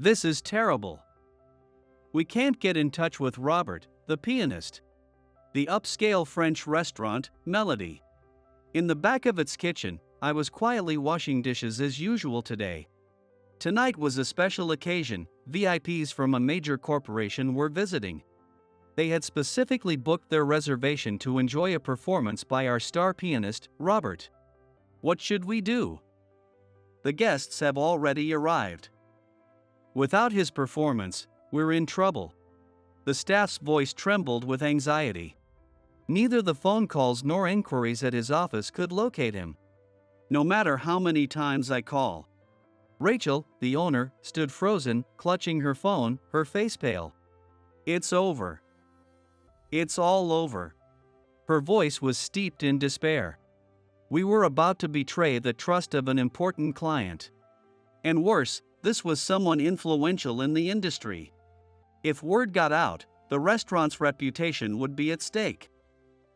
This is terrible. We can't get in touch with Robert, the pianist. The upscale French restaurant, Melody. In the back of its kitchen, I was quietly washing dishes as usual today. Tonight was a special occasion. VIPs from a major corporation were visiting. They had specifically booked their reservation to enjoy a performance by our star pianist, Robert. What should we do? The guests have already arrived. Without his performance, we're in trouble. The staff's voice trembled with anxiety. Neither the phone calls nor inquiries at his office could locate him. No matter how many times I call. Rachel, the owner, stood frozen, clutching her phone, her face pale. It's over. It's all over. Her voice was steeped in despair. We were about to betray the trust of an important client. And worse, this was someone influential in the industry. If word got out, the restaurant's reputation would be at stake.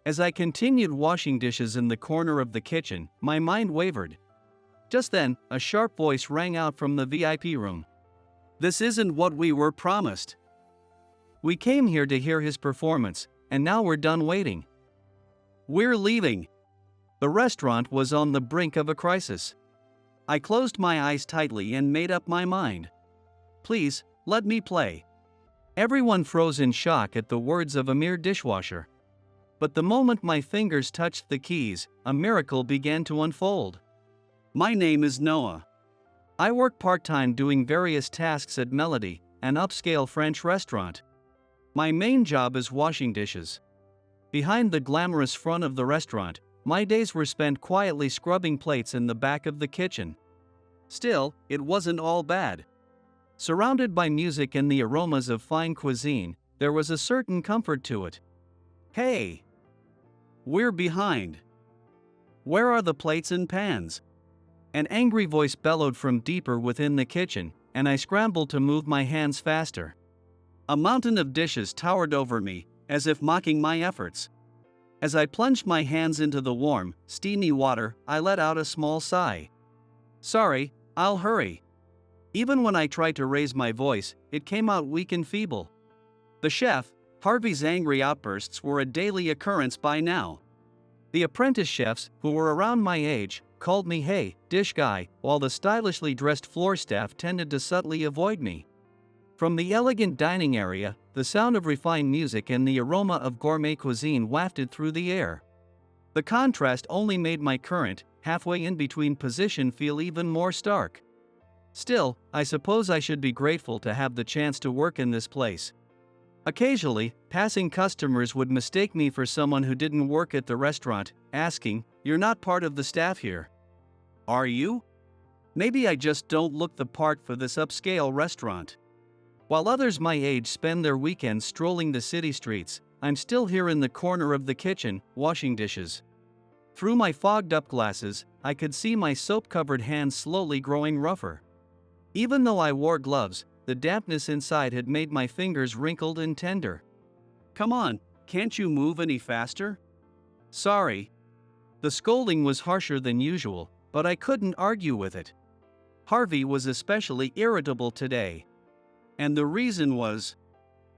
As I continued washing dishes in the corner of the kitchen, my mind wavered. Just then, a sharp voice rang out from the VIP room. This isn't what we were promised. We came here to hear his performance, and now we're done waiting. We're leaving. The restaurant was on the brink of a crisis. I closed my eyes tightly and made up my mind. Please, let me play. Everyone froze in shock at the words of a mere dishwasher. But the moment my fingers touched the keys, a miracle began to unfold. My name is Noah. I work part-time doing various tasks at Melody, an upscale French restaurant. My main job is washing dishes. Behind the glamorous front of the restaurant, my days were spent quietly scrubbing plates in the back of the kitchen. Still, it wasn't all bad. Surrounded by music and the aromas of fine cuisine, there was a certain comfort to it. Hey! We're behind. Where are the plates and pans? An angry voice bellowed from deeper within the kitchen, and I scrambled to move my hands faster. A mountain of dishes towered over me, as if mocking my efforts. As I plunged my hands into the warm, steamy water, I let out a small sigh. Sorry, I'll hurry. Even when I tried to raise my voice, it came out weak and feeble. The chef, Harvey's angry outbursts were a daily occurrence by now. The apprentice chefs, who were around my age, called me "Hey, dish guy," while the stylishly dressed floor staff tended to subtly avoid me. From the elegant dining area, the sound of refined music and the aroma of gourmet cuisine wafted through the air. The contrast only made my current, halfway in between position feel even more stark. Still, I suppose I should be grateful to have the chance to work in this place. Occasionally, passing customers would mistake me for someone who didn't work at the restaurant, asking, "You're not part of the staff here. Are you? Maybe I just don't look the part for this upscale restaurant." While others my age spend their weekends strolling the city streets, I'm still here in the corner of the kitchen, washing dishes. Through my fogged-up glasses, I could see my soap-covered hands slowly growing rougher. Even though I wore gloves, the dampness inside had made my fingers wrinkled and tender. Come on, can't you move any faster? Sorry. The scolding was harsher than usual, but I couldn't argue with it. Harvey was especially irritable today. And the reason was,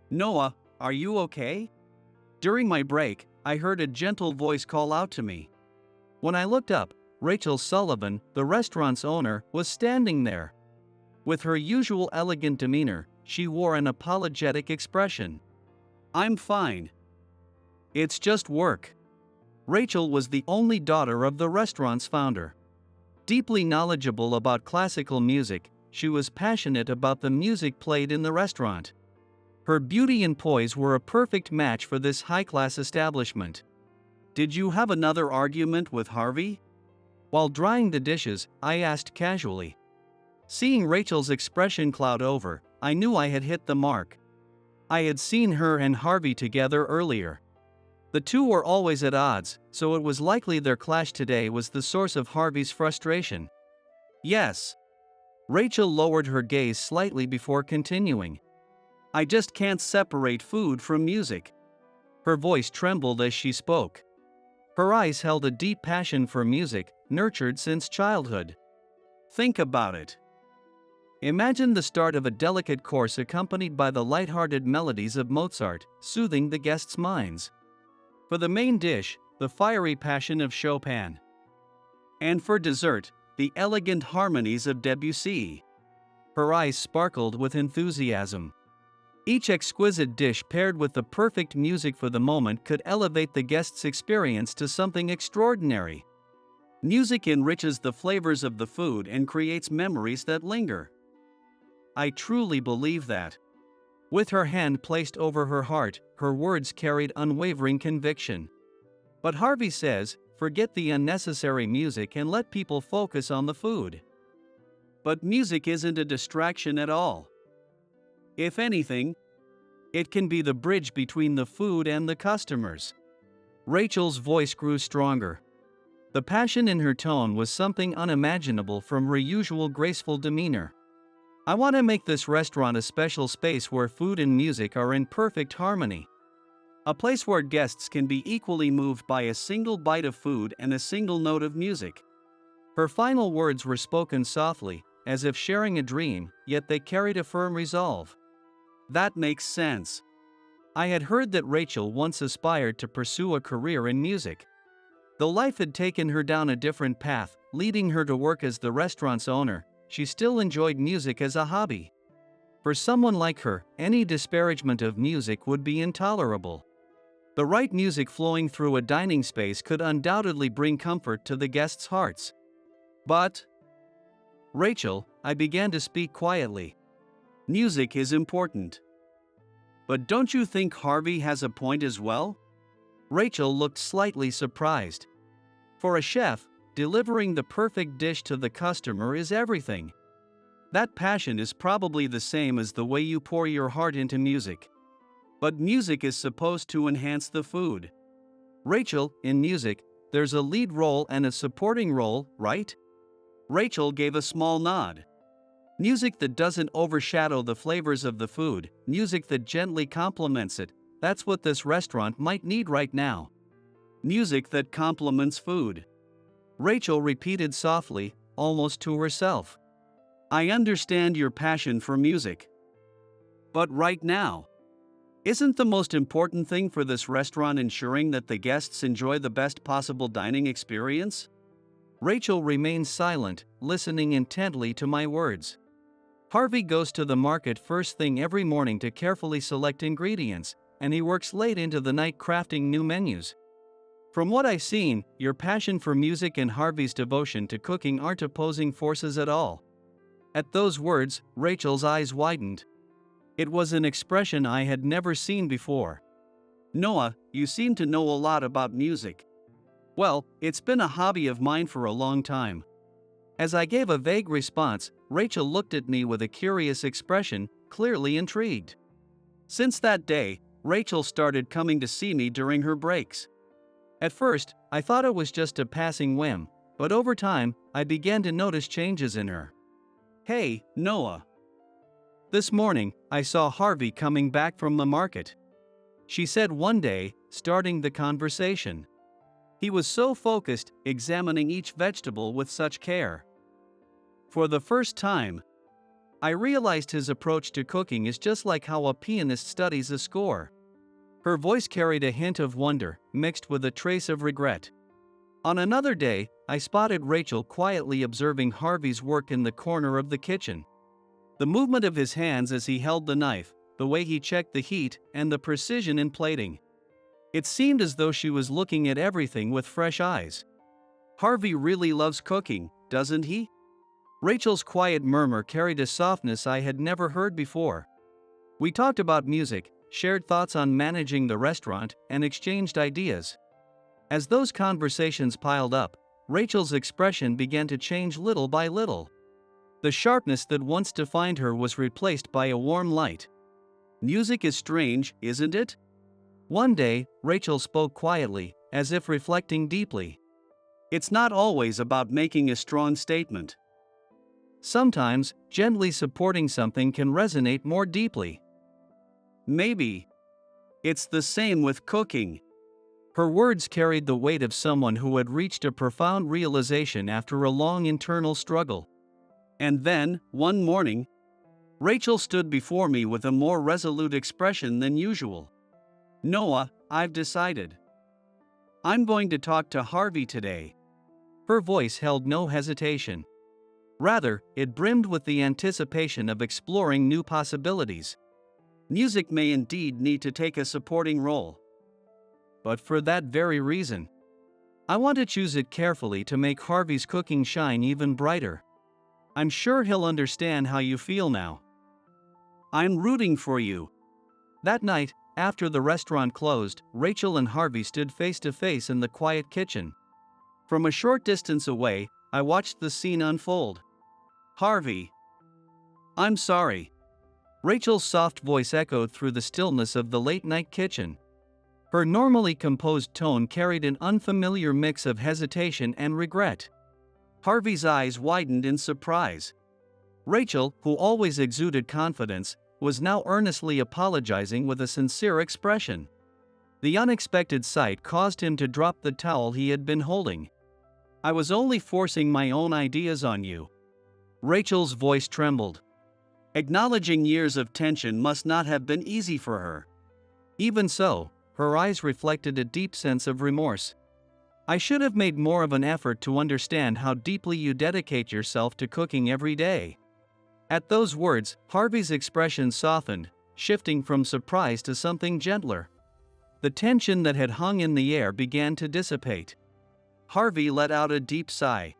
"Noah, are you okay?" During my break, I heard a gentle voice call out to me. When I looked up, Rachel Sullivan, the restaurant's owner, was standing there. With her usual elegant demeanor, she wore an apologetic expression. "I'm fine. It's just work." Rachel was the only daughter of the restaurant's founder. Deeply knowledgeable about classical music, she was passionate about the music played in the restaurant. Her beauty and poise were a perfect match for this high-class establishment. "Did you have another argument with Harvey?" While drying the dishes, I asked casually. Seeing Rachel's expression cloud over, I knew I had hit the mark. I had seen her and Harvey together earlier. The two were always at odds, so it was likely their clash today was the source of Harvey's frustration. "Yes." Rachel lowered her gaze slightly before continuing. "I just can't separate food from music." Her voice trembled as she spoke. Her eyes held a deep passion for music, nurtured since childhood. "Think about it. Imagine the start of a delicate course accompanied by the light-hearted melodies of Mozart, soothing the guests' minds. For the main dish, the fiery passion of Chopin. And for dessert, the elegant harmonies of Debussy. Her eyes sparkled with enthusiasm. Each exquisite dish paired with the perfect music for the moment could elevate the guest's experience to something extraordinary. Music enriches the flavors of the food and creates memories that linger. I truly believe that. With her hand placed over her heart, her words carried unwavering conviction. But Harvey says, forget the unnecessary music and let people focus on the food. But music isn't a distraction at all. If anything, it can be the bridge between the food and the customers. Rachel's voice grew stronger. The passion in her tone was something unimaginable from her usual graceful demeanor. I want to make this restaurant a special space where food and music are in perfect harmony. A place where guests can be equally moved by a single bite of food and a single note of music. Her final words were spoken softly, as if sharing a dream, yet they carried a firm resolve. That makes sense. I had heard that Rachel once aspired to pursue a career in music. Though life had taken her down a different path, leading her to work as the restaurant's owner, she still enjoyed music as a hobby. For someone like her, any disparagement of music would be intolerable. The right music flowing through a dining space could undoubtedly bring comfort to the guests' hearts. But, Rachel, I began to speak quietly. Music is important. But don't you think Harvey has a point as well? Rachel looked slightly surprised. For a chef, delivering the perfect dish to the customer is everything. That passion is probably the same as the way you pour your heart into music. But music is supposed to enhance the food. Rachel, in music, there's a lead role and a supporting role, right? Rachel gave a small nod. Music that doesn't overshadow the flavors of the food, music that gently complements it, that's what this restaurant might need right now. Music that complements food. Rachel repeated softly, almost to herself. I understand your passion for music. But right now, isn't the most important thing for this restaurant ensuring that the guests enjoy the best possible dining experience? Rachel remained silent, listening intently to my words. Harvey goes to the market first thing every morning to carefully select ingredients, and he works late into the night crafting new menus. From what I've seen, your passion for music and Harvey's devotion to cooking aren't opposing forces at all. At those words, Rachel's eyes widened. It was an expression I had never seen before. Noah, you seem to know a lot about music. Well, it's been a hobby of mine for a long time. As I gave a vague response, Rachel looked at me with a curious expression, clearly intrigued. Since that day, Rachel started coming to see me during her breaks. At first, I thought it was just a passing whim, but over time, I began to notice changes in her. Hey, Noah. This morning, I saw Harvey coming back from the market. She said one day, starting the conversation. He was so focused, examining each vegetable with such care. For the first time, I realized his approach to cooking is just like how a pianist studies a score. Her voice carried a hint of wonder, mixed with a trace of regret. On another day, I spotted Rachel quietly observing Harvey's work in the corner of the kitchen. The movement of his hands as he held the knife, the way he checked the heat, and the precision in plating. It seemed as though she was looking at everything with fresh eyes. Harvey really loves cooking, doesn't he? Rachel's quiet murmur carried a softness I had never heard before. We talked about music, shared thoughts on managing the restaurant, and exchanged ideas. As those conversations piled up, Rachel's expression began to change little by little. The sharpness that once defined her was replaced by a warm light. Music is strange, isn't it? One day, Rachel spoke quietly, as if reflecting deeply. It's not always about making a strong statement. Sometimes, gently supporting something can resonate more deeply. Maybe it's the same with cooking. Her words carried the weight of someone who had reached a profound realization after a long internal struggle. And then, one morning, Rachel stood before me with a more resolute expression than usual. Noah, I've decided. I'm going to talk to Harvey today. Her voice held no hesitation. Rather, it brimmed with the anticipation of exploring new possibilities. Music may indeed need to take a supporting role. But for that very reason, I want to choose it carefully to make Harvey's cooking shine even brighter. I'm sure he'll understand how you feel now. I'm rooting for you. That night, after the restaurant closed, Rachel and Harvey stood face to face in the quiet kitchen. From a short distance away, I watched the scene unfold. Harvey. I'm sorry. Rachel's soft voice echoed through the stillness of the late-night kitchen. Her normally composed tone carried an unfamiliar mix of hesitation and regret. Harvey's eyes widened in surprise. Rachel, who always exuded confidence, was now earnestly apologizing with a sincere expression. The unexpected sight caused him to drop the towel he had been holding. I was only forcing my own ideas on you. Rachel's voice trembled. Acknowledging years of tension must not have been easy for her. Even so, her eyes reflected a deep sense of remorse. I should have made more of an effort to understand how deeply you dedicate yourself to cooking every day. At those words, Harvey's expression softened, shifting from surprise to something gentler. The tension that had hung in the air began to dissipate. Harvey let out a deep sigh.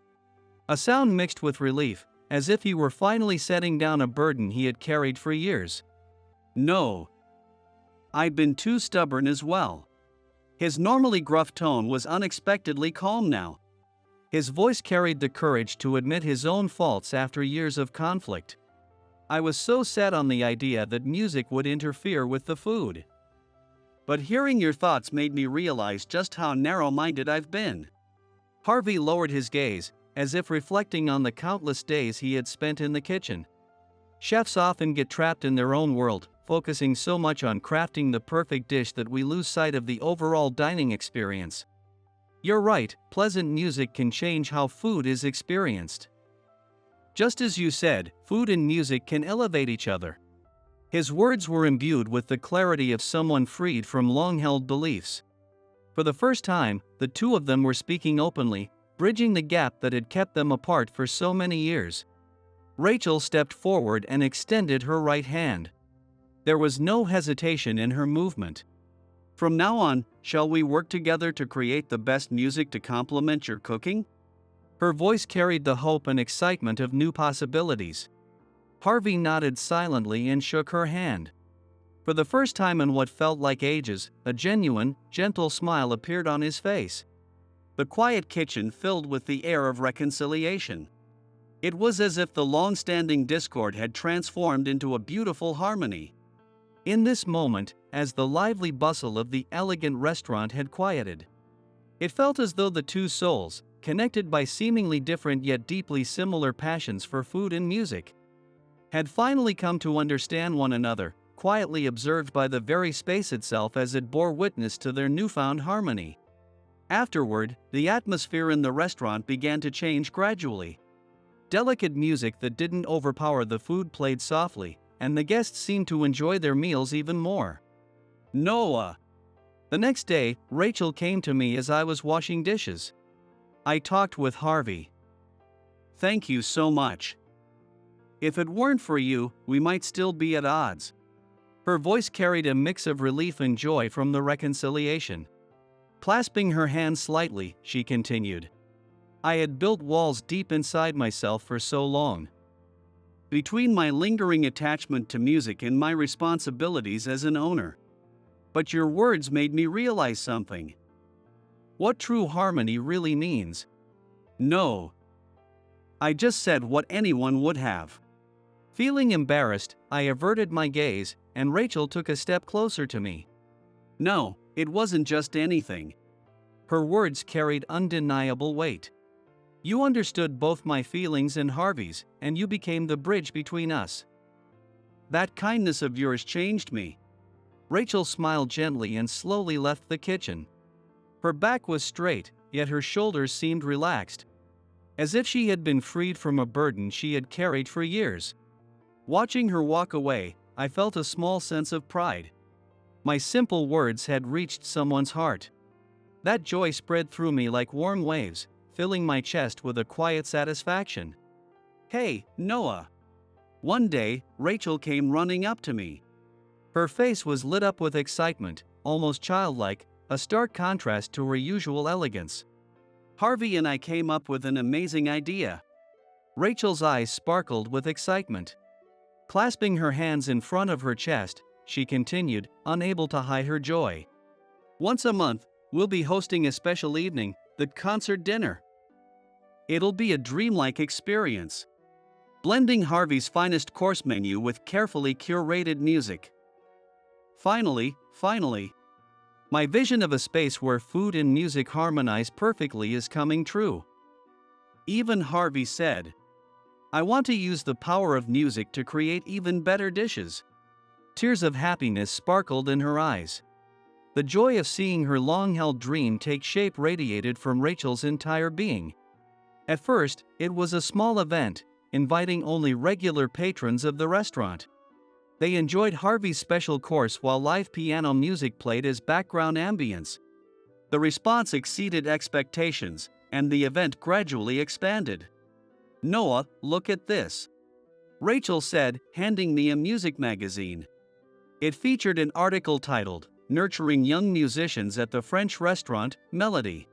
A sound mixed with relief, as if he were finally setting down a burden he had carried for years. No. I'd been too stubborn as well. His normally gruff tone was unexpectedly calm now. His voice carried the courage to admit his own faults after years of conflict. I was so set on the idea that music would interfere with the food. But hearing your thoughts made me realize just how narrow-minded I've been. Harvey lowered his gaze, as if reflecting on the countless days he had spent in the kitchen. Chefs often get trapped in their own world, focusing so much on crafting the perfect dish that we lose sight of the overall dining experience. You're right, pleasant music can change how food is experienced. Just as you said, food and music can elevate each other. His words were imbued with the clarity of someone freed from long-held beliefs. For the first time, the two of them were speaking openly, bridging the gap that had kept them apart for so many years. Rachel stepped forward and extended her right hand. There was no hesitation in her movement. From now on, shall we work together to create the best music to complement your cooking? Her voice carried the hope and excitement of new possibilities. Harvey nodded silently and shook her hand. For the first time in what felt like ages, a genuine, gentle smile appeared on his face. The quiet kitchen filled with the air of reconciliation. It was as if the long-standing discord had transformed into a beautiful harmony. In this moment, as the lively bustle of the elegant restaurant had quieted, it felt as though the two souls, connected by seemingly different yet deeply similar passions for food and music, had finally come to understand one another, quietly observed by the very space itself as it bore witness to their newfound harmony. Afterward, the atmosphere in the restaurant began to change gradually. Delicate music that didn't overpower the food played softly, and the guests seemed to enjoy their meals even more. Noah. The next day, Rachel came to me as I was washing dishes. I talked with Harvey. Thank you so much. If it weren't for you, we might still be at odds. Her voice carried a mix of relief and joy from the reconciliation. Clasping her hands slightly, she continued. I had built walls deep inside myself for so long. Between my lingering attachment to music and my responsibilities as an owner. But your words made me realize something. What true harmony really means. No. I just said what anyone would have. Feeling embarrassed, I averted my gaze, and Rachel took a step closer to me. No, it wasn't just anything. Her words carried undeniable weight. You understood both my feelings and Harvey's, and you became the bridge between us. That kindness of yours changed me. Rachel smiled gently and slowly left the kitchen. Her back was straight, yet her shoulders seemed relaxed, as if she had been freed from a burden she had carried for years. Watching her walk away, I felt a small sense of pride. My simple words had reached someone's heart. That joy spread through me like warm waves, filling my chest with a quiet satisfaction. "Hey, Noah." One day, Rachel came running up to me. Her face was lit up with excitement, almost childlike, a stark contrast to her usual elegance. "Harvey and I came up with an amazing idea." Rachel's eyes sparkled with excitement. Clasping her hands in front of her chest, she continued, unable to hide her joy. "Once a month, we'll be hosting a special evening, the concert dinner. It'll be a dreamlike experience, blending Harvey's finest course menu with carefully curated music. Finally, my vision of a space where food and music harmonize perfectly is coming true." Even Harvey said, "I want to use the power of music to create even better dishes." Tears of happiness sparkled in her eyes. The joy of seeing her long-held dream take shape radiated from Rachel's entire being. At first, it was a small event, inviting only regular patrons of the restaurant. They enjoyed Harvey's special course while live piano music played as background ambience. The response exceeded expectations, and the event gradually expanded. "Noah, look at this," Rachel said, handing me a music magazine. It featured an article titled, "Nurturing Young Musicians at the French Restaurant, Melody."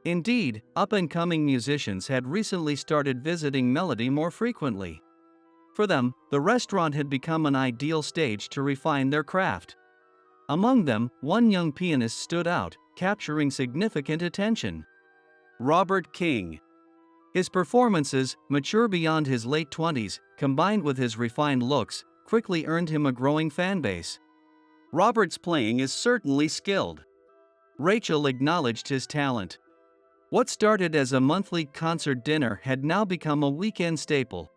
Indeed, up-and-coming musicians had recently started visiting Melody more frequently. For them, the restaurant had become an ideal stage to refine their craft. Among them, one young pianist stood out, capturing significant attention. Robert King. His performances, mature beyond his late 20s, combined with his refined looks, quickly earned him a growing fanbase. "Robert's playing is certainly skilled." Rachel acknowledged his talent. What started as a monthly concert dinner had now become a weekend staple.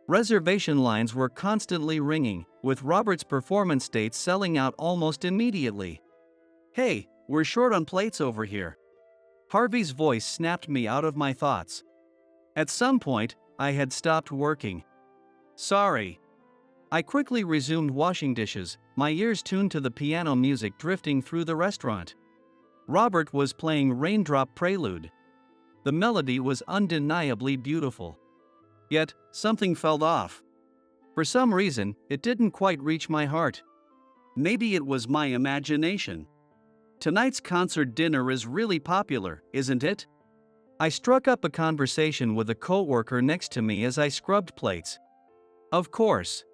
Reservation lines were constantly ringing, with Robert's performance dates selling out almost immediately. "Hey, we're short on plates over here." Harvey's voice snapped me out of my thoughts. At some point, I had stopped working. "Sorry." I quickly resumed washing dishes, my ears tuned to the piano music drifting through the restaurant. Robert was playing Raindrop Prelude. The melody was undeniably beautiful. Yet, something felt off. For some reason, it didn't quite reach my heart. Maybe it was my imagination. "Tonight's concert dinner is really popular, isn't it?" I struck up a conversation with a coworker next to me as I scrubbed plates. "Of course.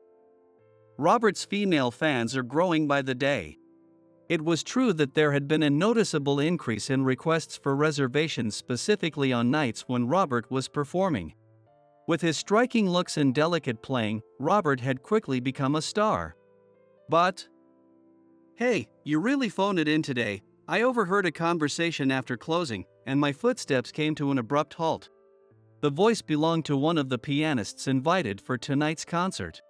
Robert's female fans are growing by the day." It was true that there had been a noticeable increase in requests for reservations specifically on nights when Robert was performing. With his striking looks and delicate playing, Robert had quickly become a star. But, "Hey, you really phoned it in today." I overheard a conversation after closing, and my footsteps came to an abrupt halt. The voice belonged to one of the pianists invited for tonight's concert.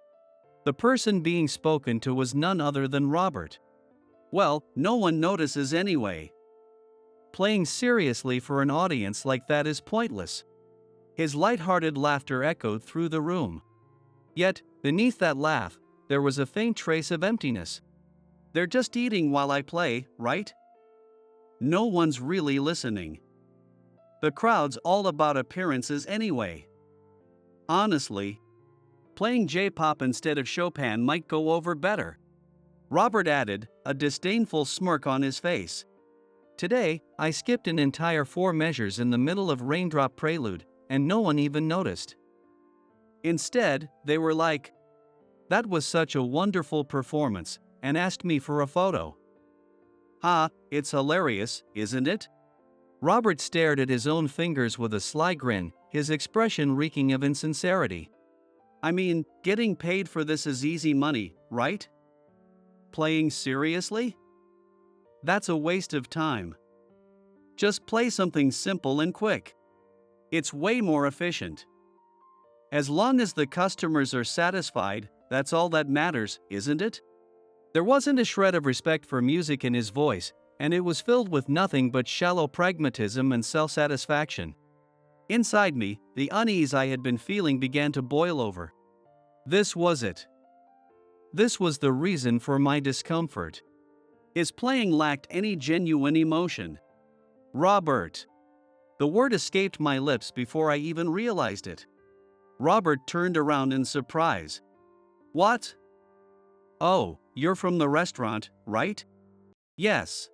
The person being spoken to was none other than Robert. Well, no one notices anyway. Playing seriously for an audience like that is pointless. His light-hearted laughter echoed through the room. Yet, beneath that laugh, there was a faint trace of emptiness. "They're just eating while I play, right? No one's really listening. The crowd's all about appearances anyway. Honestly, playing J-pop instead of Chopin might go over better," Robert added, a disdainful smirk on his face. Today, I skipped an entire 4 measures in the middle of Raindrop Prelude, and no one even noticed. Instead, they were like, "That was such a wonderful performance," and asked me for a photo. "Ha, it's hilarious, isn't it?" Robert stared at his own fingers with a sly grin, his expression reeking of insincerity. "I mean, getting paid for this is easy money, right? Playing seriously? That's a waste of time. Just play something simple and quick. It's way more efficient. As long as the customers are satisfied, that's all that matters, isn't it?" There wasn't a shred of respect for music in his voice, and it was filled with nothing but shallow pragmatism and self-satisfaction. Inside me, the unease I had been feeling began to boil over. This was it. This was the reason for my discomfort. His playing lacked any genuine emotion. Robert. The word escaped my lips before I even realized it. Robert turned around in surprise. What? Oh, you're from the restaurant, right? Yes.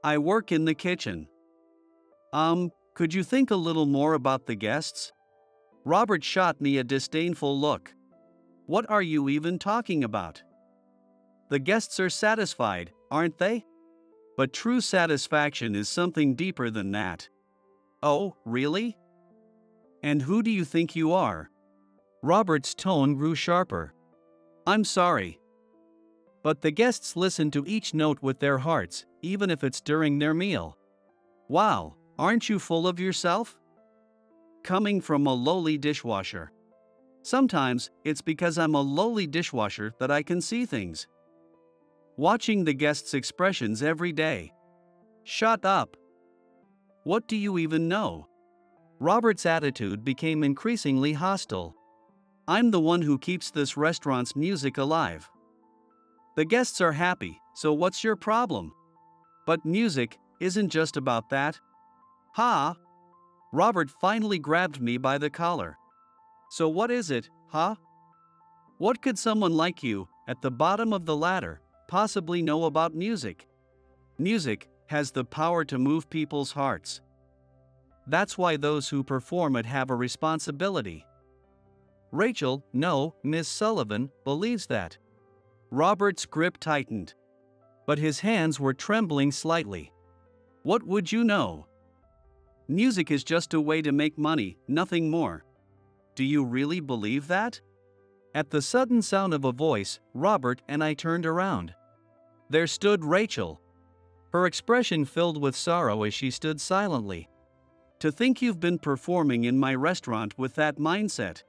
I work in the kitchen. Could you think a little more about the guests? Robert shot me a disdainful look. What are you even talking about? The guests are satisfied, aren't they? But true satisfaction is something deeper than that. Oh, really? And who do you think you are? Robert's tone grew sharper. I'm sorry. But the guests listen to each note with their hearts, even if it's during their meal. Wow, aren't you full of yourself? Coming from a lowly dishwasher. Sometimes it's because I'm a lowly dishwasher that I can see things. Watching the guests' expressions every day. Shut up. What do you even know? Robert's attitude became increasingly hostile. I'm the one who keeps this restaurant's music alive. The guests are happy, so what's your problem? But music isn't just about that. Ha! Robert finally grabbed me by the collar. So what is it, huh? What could someone like you, at the bottom of the ladder, possibly know about music? Music has the power to move people's hearts. That's why those who perform it have a responsibility. Rachel, no, Miss Sullivan, believes that. Robert's grip tightened. But his hands were trembling slightly. What would you know? Music is just a way to make money, nothing more. Do you really believe that? At the sudden sound of a voice, Robert and I turned around. There stood Rachel. Her expression filled with sorrow as she stood silently. To think you've been performing in my restaurant with that mindset.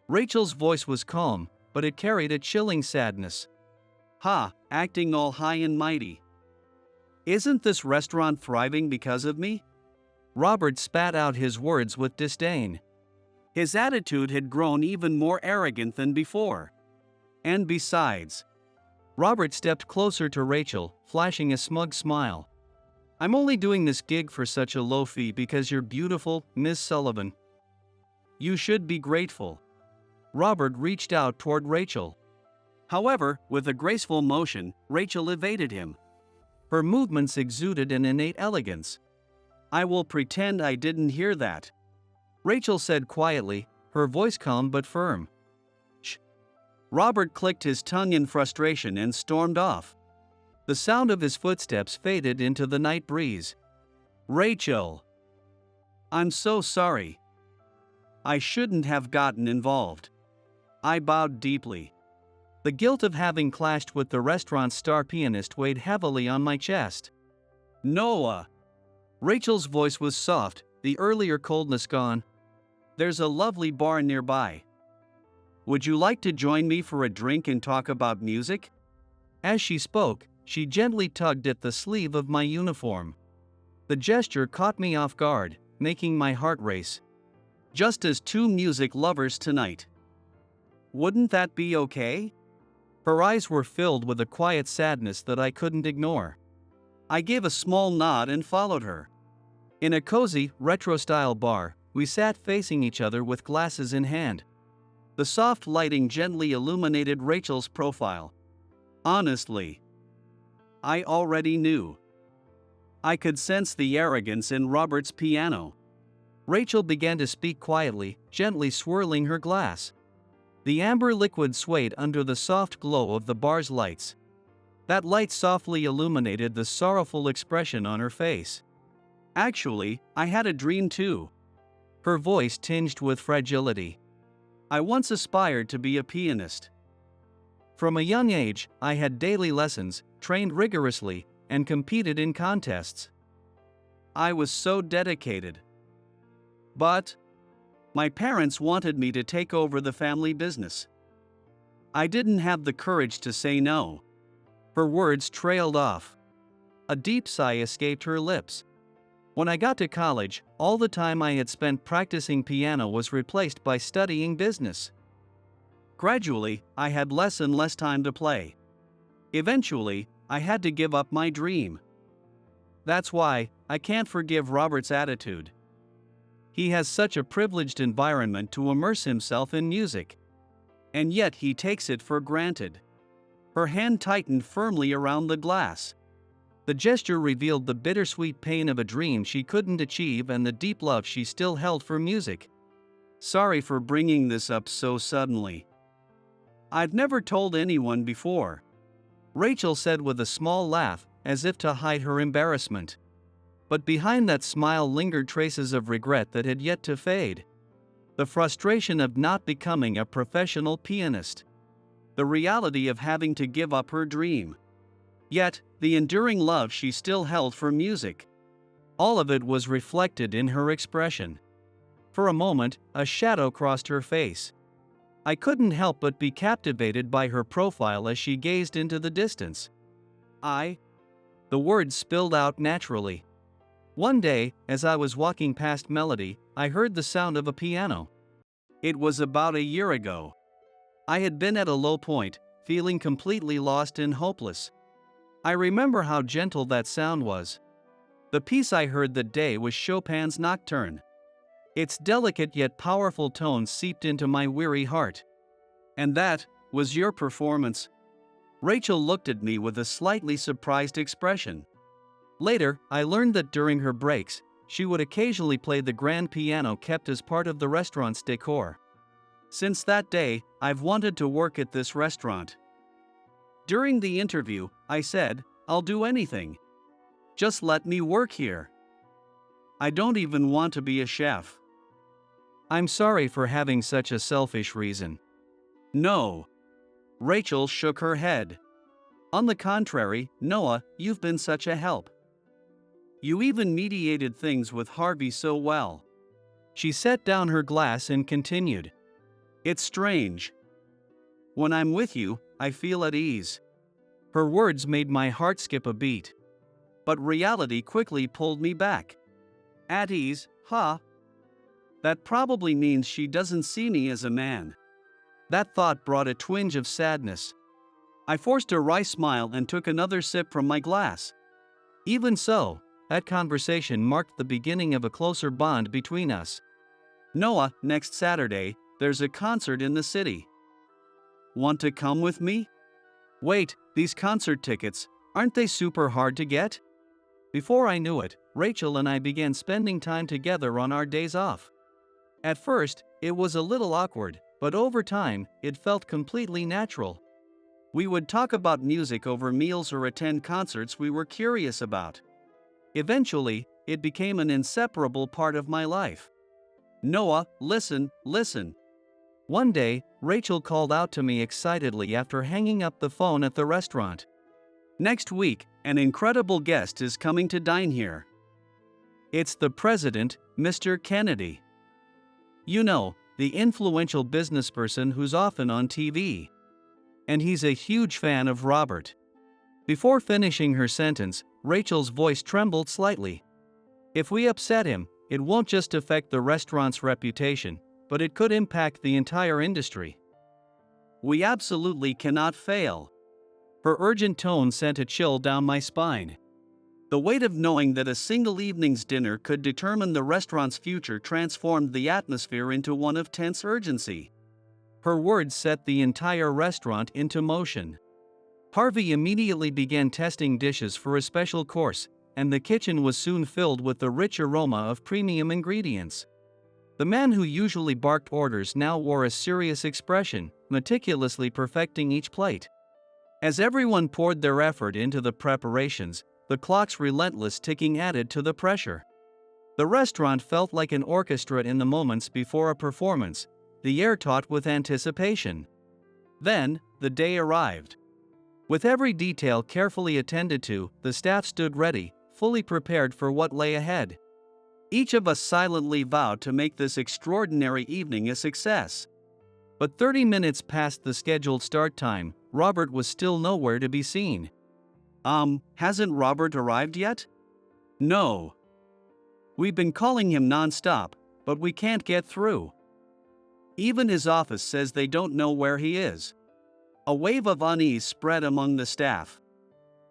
Rachel's voice was calm, but it carried a chilling sadness. Ha, acting all high and mighty. Isn't this restaurant thriving because of me? Robert spat out his words with disdain. His attitude had grown even more arrogant than before. And besides, Robert stepped closer to Rachel, flashing a smug smile. I'm only doing this gig for such a low fee because you're beautiful, Miss Sullivan. You should be grateful. Robert reached out toward Rachel. However, with a graceful motion, Rachel evaded him. Her movements exuded an innate elegance. I will pretend I didn't hear that. Rachel said quietly, her voice calm but firm. Shh. Robert clicked his tongue in frustration and stormed off. The sound of his footsteps faded into the night breeze. Rachel. I'm so sorry. I shouldn't have gotten involved. I bowed deeply. The guilt of having clashed with the restaurant's star pianist weighed heavily on my chest. Noah. Rachel's voice was soft, the earlier coldness gone. There's a lovely bar nearby. Would you like to join me for a drink and talk about music? As she spoke, she gently tugged at the sleeve of my uniform. The gesture caught me off guard, making my heart race. Just as two music lovers tonight. Wouldn't that be okay? Her eyes were filled with a quiet sadness that I couldn't ignore. I gave a small nod and followed her. In a cozy, retro-style bar, we sat facing each other with glasses in hand. The soft lighting gently illuminated Rachel's profile. Honestly, I already knew. I could sense the arrogance in Robert's piano. Rachel began to speak quietly, gently swirling her glass. The amber liquid swayed under the soft glow of the bar's lights. That light softly illuminated the sorrowful expression on her face. Actually, I had a dream too. Her voice tinged with fragility. I once aspired to be a pianist. From a young age, I had daily lessons, trained rigorously, and competed in contests. I was so dedicated. But my parents wanted me to take over the family business. I didn't have the courage to say no. Her words trailed off. A deep sigh escaped her lips. When I got to college, all the time I had spent practicing piano was replaced by studying business. Gradually, I had less and less time to play. Eventually, I had to give up my dream. That's why I can't forgive Robert's attitude. He has such a privileged environment to immerse himself in music. And yet he takes it for granted. Her hand tightened firmly around the glass. The gesture revealed the bittersweet pain of a dream she couldn't achieve and the deep love she still held for music. Sorry for bringing this up so suddenly. I've never told anyone before, Rachel said with a small laugh, as if to hide her embarrassment. But behind that smile lingered traces of regret that had yet to fade. The frustration of not becoming a professional pianist. The reality of having to give up her dream. Yet, the enduring love she still held for music. All of it was reflected in her expression. For a moment, a shadow crossed her face. I couldn't help but be captivated by her profile as she gazed into the distance. The words spilled out naturally. One day, as I was walking past Melody, I heard the sound of a piano. It was about a year ago. I had been at a low point, feeling completely lost and hopeless. I remember how gentle that sound was. The piece I heard that day was Chopin's Nocturne. Its delicate yet powerful tones seeped into my weary heart. And that was your performance. Rachel looked at me with a slightly surprised expression. Later, I learned that during her breaks, she would occasionally play the grand piano kept as part of the restaurant's decor. Since that day, I've wanted to work at this restaurant. During the interview, I said, I'll do anything. Just let me work here. I don't even want to be a chef. I'm sorry for having such a selfish reason. No. Rachel shook her head. On the contrary, Noah, you've been such a help. You even mediated things with Harvey so well. She set down her glass and continued. It's strange. When I'm with you, I feel at ease. Her words made my heart skip a beat. But reality quickly pulled me back. At ease, huh? That probably means she doesn't see me as a man. That thought brought a twinge of sadness. I forced a wry smile and took another sip from my glass. Even so, that conversation marked the beginning of a closer bond between us. Noah, next Saturday, there's a concert in the city. Want to come with me? Wait, these concert tickets, aren't they super hard to get? Before I knew it, Rachel and I began spending time together on our days off. At first, it was a little awkward, but over time, it felt completely natural. We would talk about music over meals or attend concerts we were curious about. Eventually, it became an inseparable part of my life. Noah, listen. One day, Rachel called out to me excitedly after hanging up the phone at the restaurant. Next week, an incredible guest is coming to dine here. It's the president, Mr. Kennedy. You know, the influential businessperson who's often on TV. And he's a huge fan of Robert. Before finishing her sentence, Rachel's voice trembled slightly. If we upset him, it won't just affect the restaurant's reputation, but it could impact the entire industry. We absolutely cannot fail. Her urgent tone sent a chill down my spine. The weight of knowing that a single evening's dinner could determine the restaurant's future transformed the atmosphere into one of tense urgency. Her words set the entire restaurant into motion. Harvey immediately began testing dishes for a special course, and the kitchen was soon filled with the rich aroma of premium ingredients. The man who usually barked orders now wore a serious expression, meticulously perfecting each plate. As everyone poured their effort into the preparations, the clock's relentless ticking added to the pressure. The restaurant felt like an orchestra in the moments before a performance, the air taut with anticipation. Then, the day arrived. With every detail carefully attended to, the staff stood ready, fully prepared for what lay ahead. Each of us silently vowed to make this extraordinary evening a success. But 30 minutes past the scheduled start time, Robert was still nowhere to be seen. Hasn't Robert arrived yet? No. We've been calling him non-stop, but we can't get through. Even his office says they don't know where he is. A wave of unease spread among the staff.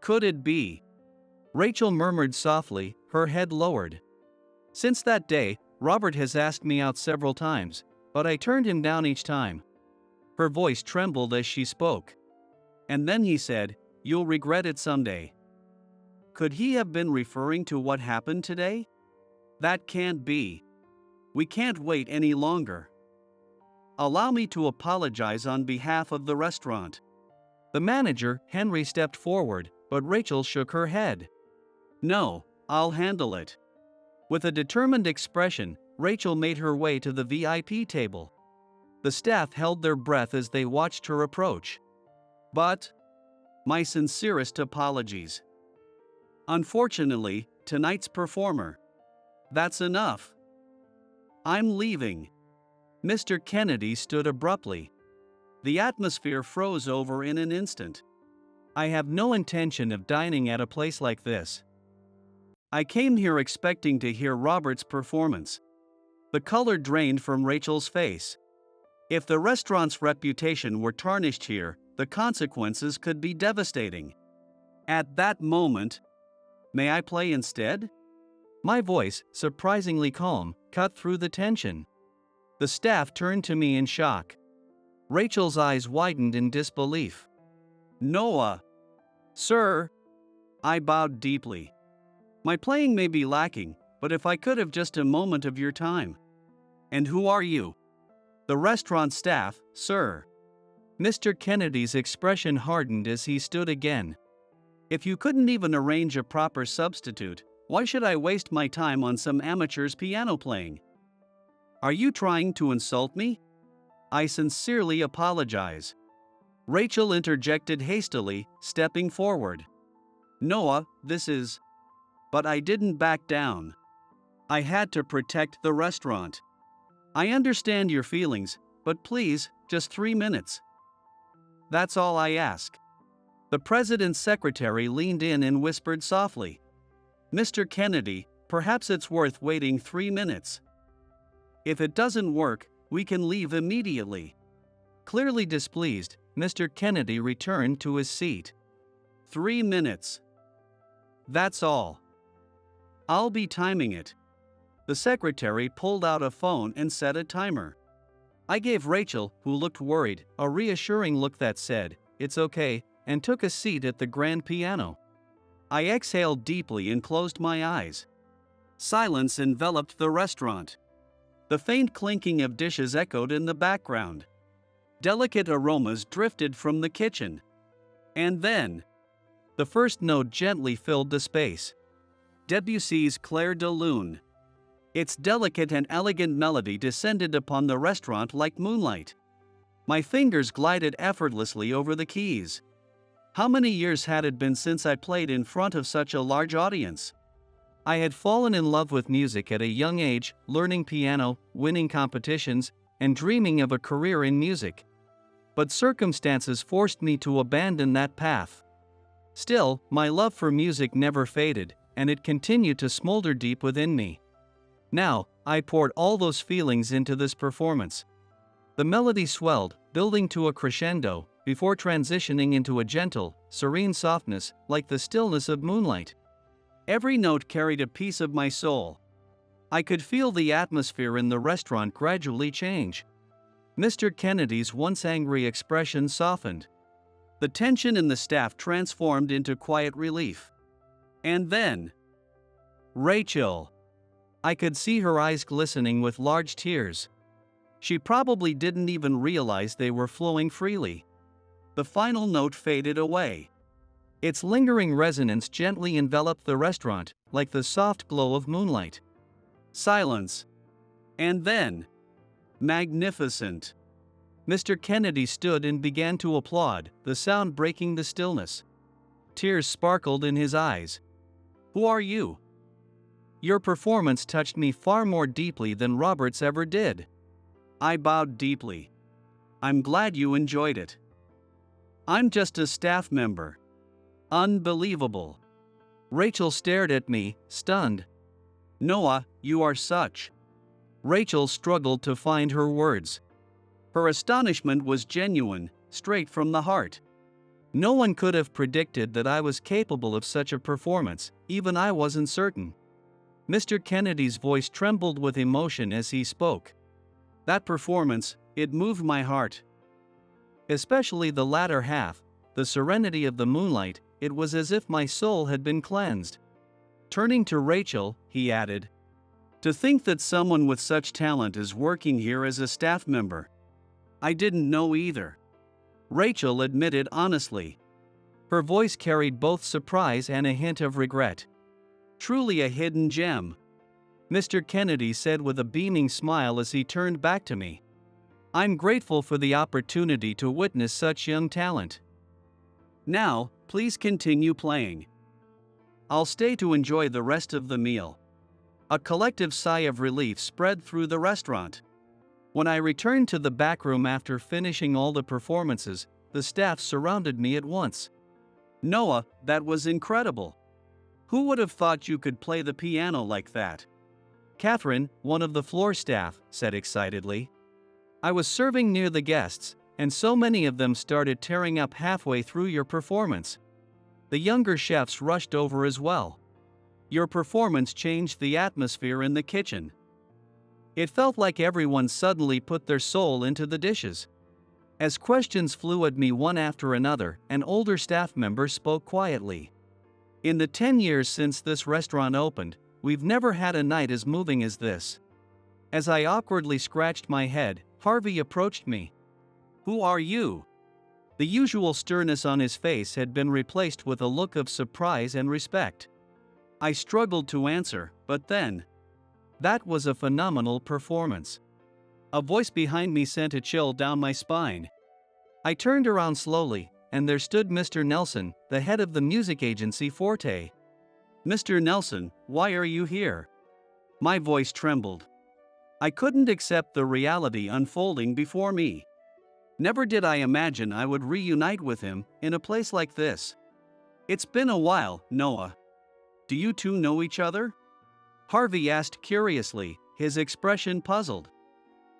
Could it be? Rachel murmured softly, her head lowered. Since that day, Robert has asked me out several times, but I turned him down each time. Her voice trembled as she spoke. And then he said, "You'll regret it someday." Could he have been referring to what happened today? That can't be. We can't wait any longer. Allow me to apologize on behalf of the restaurant. The manager, Henry, stepped forward, but Rachel shook her head. No, I'll handle it. With a determined expression, Rachel made her way to the VIP table. The staff held their breath as they watched her approach. But, my sincerest apologies. Unfortunately, tonight's performer. That's enough. I'm leaving. Mr. Kennedy stood abruptly. The atmosphere froze over in an instant. I have no intention of dining at a place like this. I came here expecting to hear Robert's performance. The color drained from Rachel's face. If the restaurant's reputation were tarnished here, the consequences could be devastating. At that moment, may I play instead? My voice, surprisingly calm, cut through the tension. The staff turned to me in shock. Rachel's eyes widened in disbelief. Noah! Sir! I bowed deeply. My playing may be lacking, but if I could have just a moment of your time. And who are you? The restaurant staff, sir. Mr. Kennedy's expression hardened as he stood again. If you couldn't even arrange a proper substitute, why should I waste my time on some amateur's piano playing? Are you trying to insult me? I sincerely apologize. Rachel interjected hastily, stepping forward. Noah, this is... But I didn't back down. I had to protect the restaurant. I understand your feelings, but please, just 3 minutes. That's all I ask. The president's secretary leaned in and whispered softly. Mr. Kennedy, perhaps it's worth waiting 3 minutes. If it doesn't work, we can leave immediately. Clearly displeased, Mr. Kennedy returned to his seat. 3 minutes. That's all. I'll be timing it. The secretary pulled out a phone and set a timer. I gave Rachel, who looked worried, a reassuring look that said, "It's okay," and took a seat at the grand piano. I exhaled deeply and closed my eyes. Silence enveloped the restaurant. The faint clinking of dishes echoed in the background. Delicate aromas drifted from the kitchen. And then, the first note gently filled the space. Debussy's Clair de Lune. Its delicate and elegant melody descended upon the restaurant like moonlight. My fingers glided effortlessly over the keys. How many years had it been since I played in front of such a large audience? I had fallen in love with music at a young age, learning piano, winning competitions, and dreaming of a career in music. But circumstances forced me to abandon that path. Still, my love for music never faded, and it continued to smolder deep within me. Now, I poured all those feelings into this performance. The melody swelled, building to a crescendo, before transitioning into a gentle, serene softness, like the stillness of moonlight. Every note carried a piece of my soul. I could feel the atmosphere in the restaurant gradually change. Mr. Kennedy's once angry expression softened. The tension in the staff transformed into quiet relief. And then, Rachel. I could see her eyes glistening with large tears. She probably didn't even realize they were flowing freely. The final note faded away. Its lingering resonance gently enveloped the restaurant, like the soft glow of moonlight. Silence. And then, magnificent. Mr. Kennedy stood and began to applaud, the sound breaking the stillness. Tears sparkled in his eyes. Who are you? Your performance touched me far more deeply than Robert's ever did. I bowed deeply. I'm glad you enjoyed it. I'm just a staff member. Unbelievable. Rachel stared at me, stunned. Noah, you are such. Rachel struggled to find her words. Her astonishment was genuine, straight from the heart. No one could have predicted that I was capable of such a performance, even I wasn't certain. Mr. Kennedy's voice trembled with emotion as he spoke. That performance, it moved my heart. Especially the latter half, the serenity of the moonlight, it was as if my soul had been cleansed. Turning to Rachel, he added, "To think that someone with such talent is working here as a staff member. I didn't know either." Rachel admitted honestly. Her voice carried both surprise and a hint of regret. "Truly a hidden gem," Mr. Kennedy said with a beaming smile as he turned back to me. "I'm grateful for the opportunity to witness such young talent. Now, please continue playing. I'll stay to enjoy the rest of the meal." A collective sigh of relief spread through the restaurant. When I returned to the back room after finishing all the performances, the staff surrounded me at once. "Noah, that was incredible. Who would have thought you could play the piano like that?" Catherine, one of the floor staff, said excitedly. "I was serving near the guests, and so many of them started tearing up halfway through your performance. The younger chefs rushed over as well. Your performance changed the atmosphere in the kitchen. It felt like everyone suddenly put their soul into the dishes." As questions flew at me one after another, an older staff member spoke quietly. "In the 10 years since this restaurant opened, we've never had a night as moving as this." As I awkwardly scratched my head, Harvey approached me. "Who are you?" The usual sternness on his face had been replaced with a look of surprise and respect. I struggled to answer, but then, "That was a phenomenal performance." A voice behind me sent a chill down my spine. I turned around slowly, and there stood Mr. Nelson, the head of the music agency Forte. "Mr. Nelson, why are you here?" My voice trembled. I couldn't accept the reality unfolding before me. Never did I imagine I would reunite with him in a place like this. "It's been a while, Noah. Do you two know each other?" Harvey asked curiously, his expression puzzled.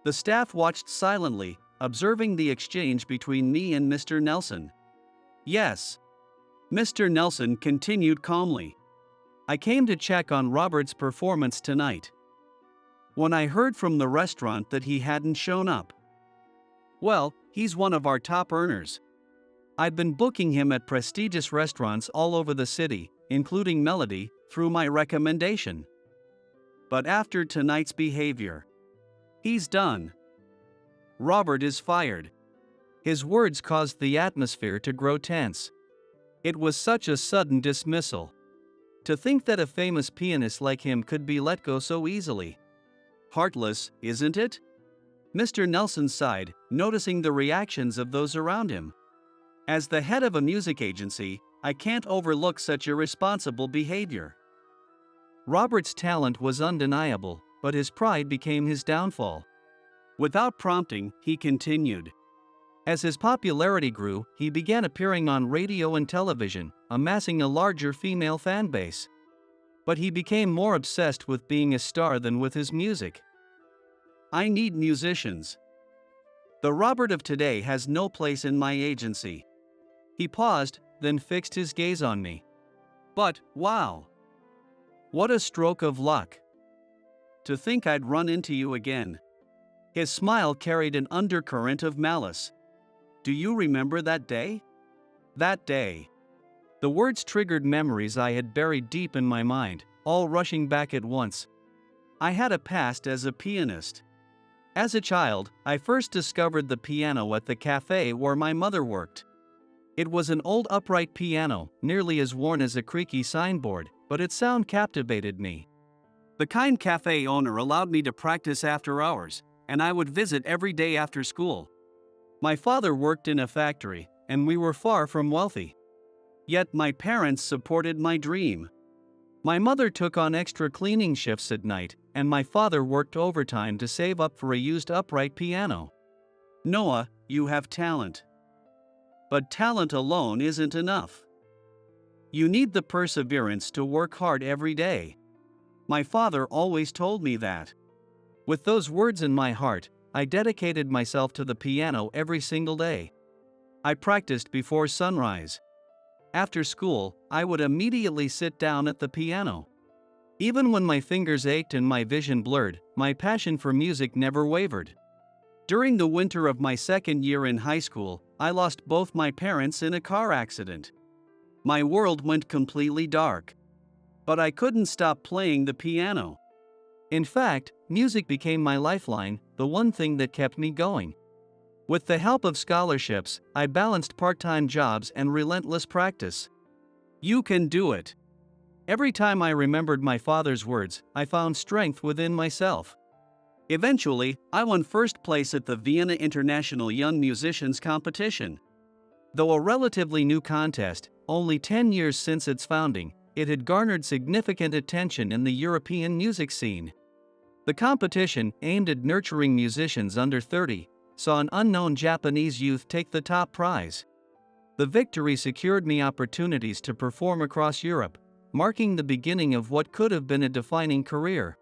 The staff watched silently, observing the exchange between me and Mr. Nelson. "Yes," Mr. Nelson continued calmly. "I came to check on Robert's performance tonight. When I heard from the restaurant that he hadn't shown up. Well, he's one of our top earners. I've been booking him at prestigious restaurants all over the city, including Melody, through my recommendation. But after tonight's behavior, he's done. Robert is fired." His words caused the atmosphere to grow tense. It was such a sudden dismissal. To think that a famous pianist like him could be let go so easily. Heartless, isn't it? Mr. Nelson sighed, noticing the reactions of those around him. As the head of a music agency, I can't overlook such irresponsible behavior. Robert's talent was undeniable, but his pride became his downfall. Without prompting, he continued. As his popularity grew, he began appearing on radio and television, amassing a larger female fan base. But he became more obsessed with being a star than with his music. "I need musicians. The Robert of today has no place in my agency." He paused, then fixed his gaze on me. "But, wow! What a stroke of luck. To think I'd run into you again." His smile carried an undercurrent of malice. "Do you remember that day?" That day. The words triggered memories I had buried deep in my mind, all rushing back at once. I had a past as a pianist. As a child, I first discovered the piano at the cafe where my mother worked. It was an old upright piano, nearly as worn as a creaky signboard, but its sound captivated me. The kind cafe owner allowed me to practice after hours, and I would visit every day after school. My father worked in a factory, and we were far from wealthy. Yet my parents supported my dream. My mother took on extra cleaning shifts at night, and my father worked overtime to save up for a used upright piano. "Noah, you have talent. But talent alone isn't enough. You need the perseverance to work hard every day. My father always told me that." With those words in my heart, I dedicated myself to the piano every single day. I practiced before sunrise. After school, I would immediately sit down at the piano. Even when my fingers ached and my vision blurred, my passion for music never wavered. During the winter of my second year in high school, I lost both my parents in a car accident. My world went completely dark. But I couldn't stop playing the piano. In fact, music became my lifeline, the one thing that kept me going. With the help of scholarships, I balanced part-time jobs and relentless practice. You can do it. Every time I remembered my father's words, I found strength within myself. Eventually, I won first place at the Vienna International Young Musicians Competition. Though a relatively new contest, only 10 years since its founding, it had garnered significant attention in the European music scene. The competition, aimed at nurturing musicians under 30, saw an unknown Japanese youth take the top prize. The victory secured me opportunities to perform across Europe, marking the beginning of what could have been a defining career.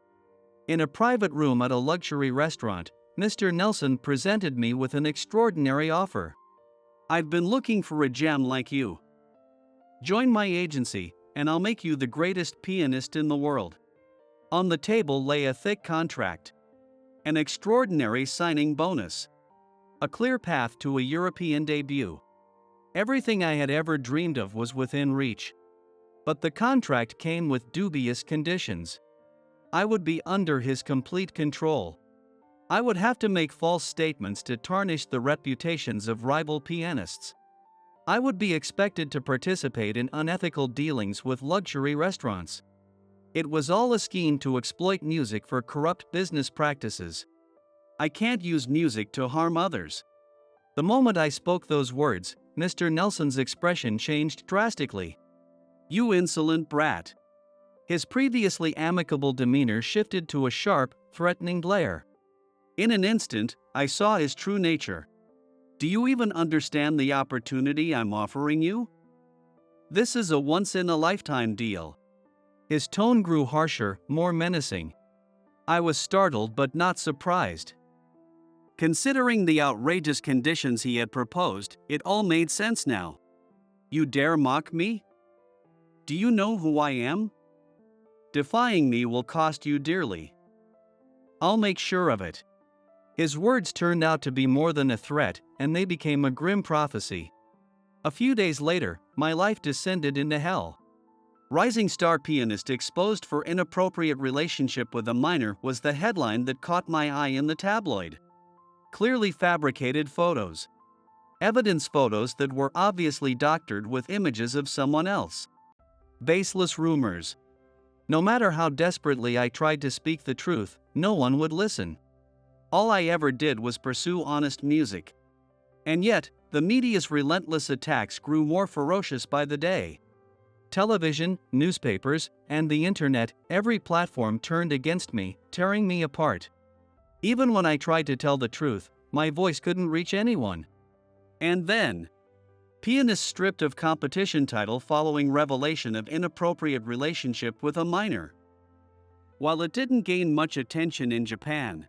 In a private room at a luxury restaurant, Mr. Nelson presented me with an extraordinary offer. "I've been looking for a gem like you. Join my agency, and I'll make you the greatest pianist in the world." On the table lay a thick contract. An extraordinary signing bonus. A clear path to a European debut. Everything I had ever dreamed of was within reach. But the contract came with dubious conditions. I would be under his complete control. I would have to make false statements to tarnish the reputations of rival pianists. I would be expected to participate in unethical dealings with luxury restaurants. It was all a scheme to exploit music for corrupt business practices. I can't use music to harm others. The moment I spoke those words, Mr. Nelson's expression changed drastically. "You insolent brat." His previously amicable demeanor shifted to a sharp, threatening glare. In an instant, I saw his true nature. "Do you even understand the opportunity I'm offering you? This is a once-in-a-lifetime deal." His tone grew harsher, more menacing. I was startled but not surprised. Considering the outrageous conditions he had proposed, it all made sense now. "You dare mock me? Do you know who I am? Defying me will cost you dearly. I'll make sure of it." His words turned out to be more than a threat, and they became a grim prophecy. A few days later, my life descended into hell. "Rising star pianist exposed for inappropriate relationship with a minor" was the headline that caught my eye in the tabloid. Clearly fabricated photos. Evidence photos that were obviously doctored with images of someone else. Baseless rumors. No matter how desperately I tried to speak the truth, no one would listen. All I ever did was pursue honest music. And yet, the media's relentless attacks grew more ferocious by the day. Television, newspapers, and the internet, every platform turned against me, tearing me apart. Even when I tried to tell the truth, my voice couldn't reach anyone. And then, pianist stripped of competition title following revelation of inappropriate relationship with a minor. While it didn't gain much attention in Japan,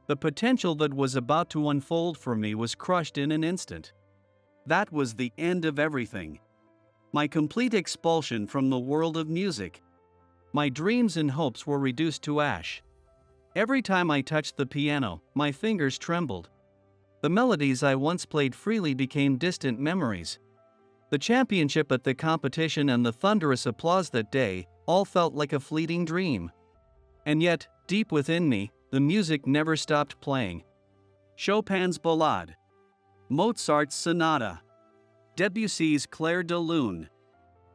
the potential that was about to unfold for me was crushed in an instant. That was the end of everything. My complete expulsion from the world of music. My dreams and hopes were reduced to ash. Every time I touched the piano, my fingers trembled. The melodies I once played freely became distant memories. The championship at the competition and the thunderous applause that day all felt like a fleeting dream. And yet, deep within me, the music never stopped playing. Chopin's Ballade, Mozart's Sonata, Debussy's Clair de Lune.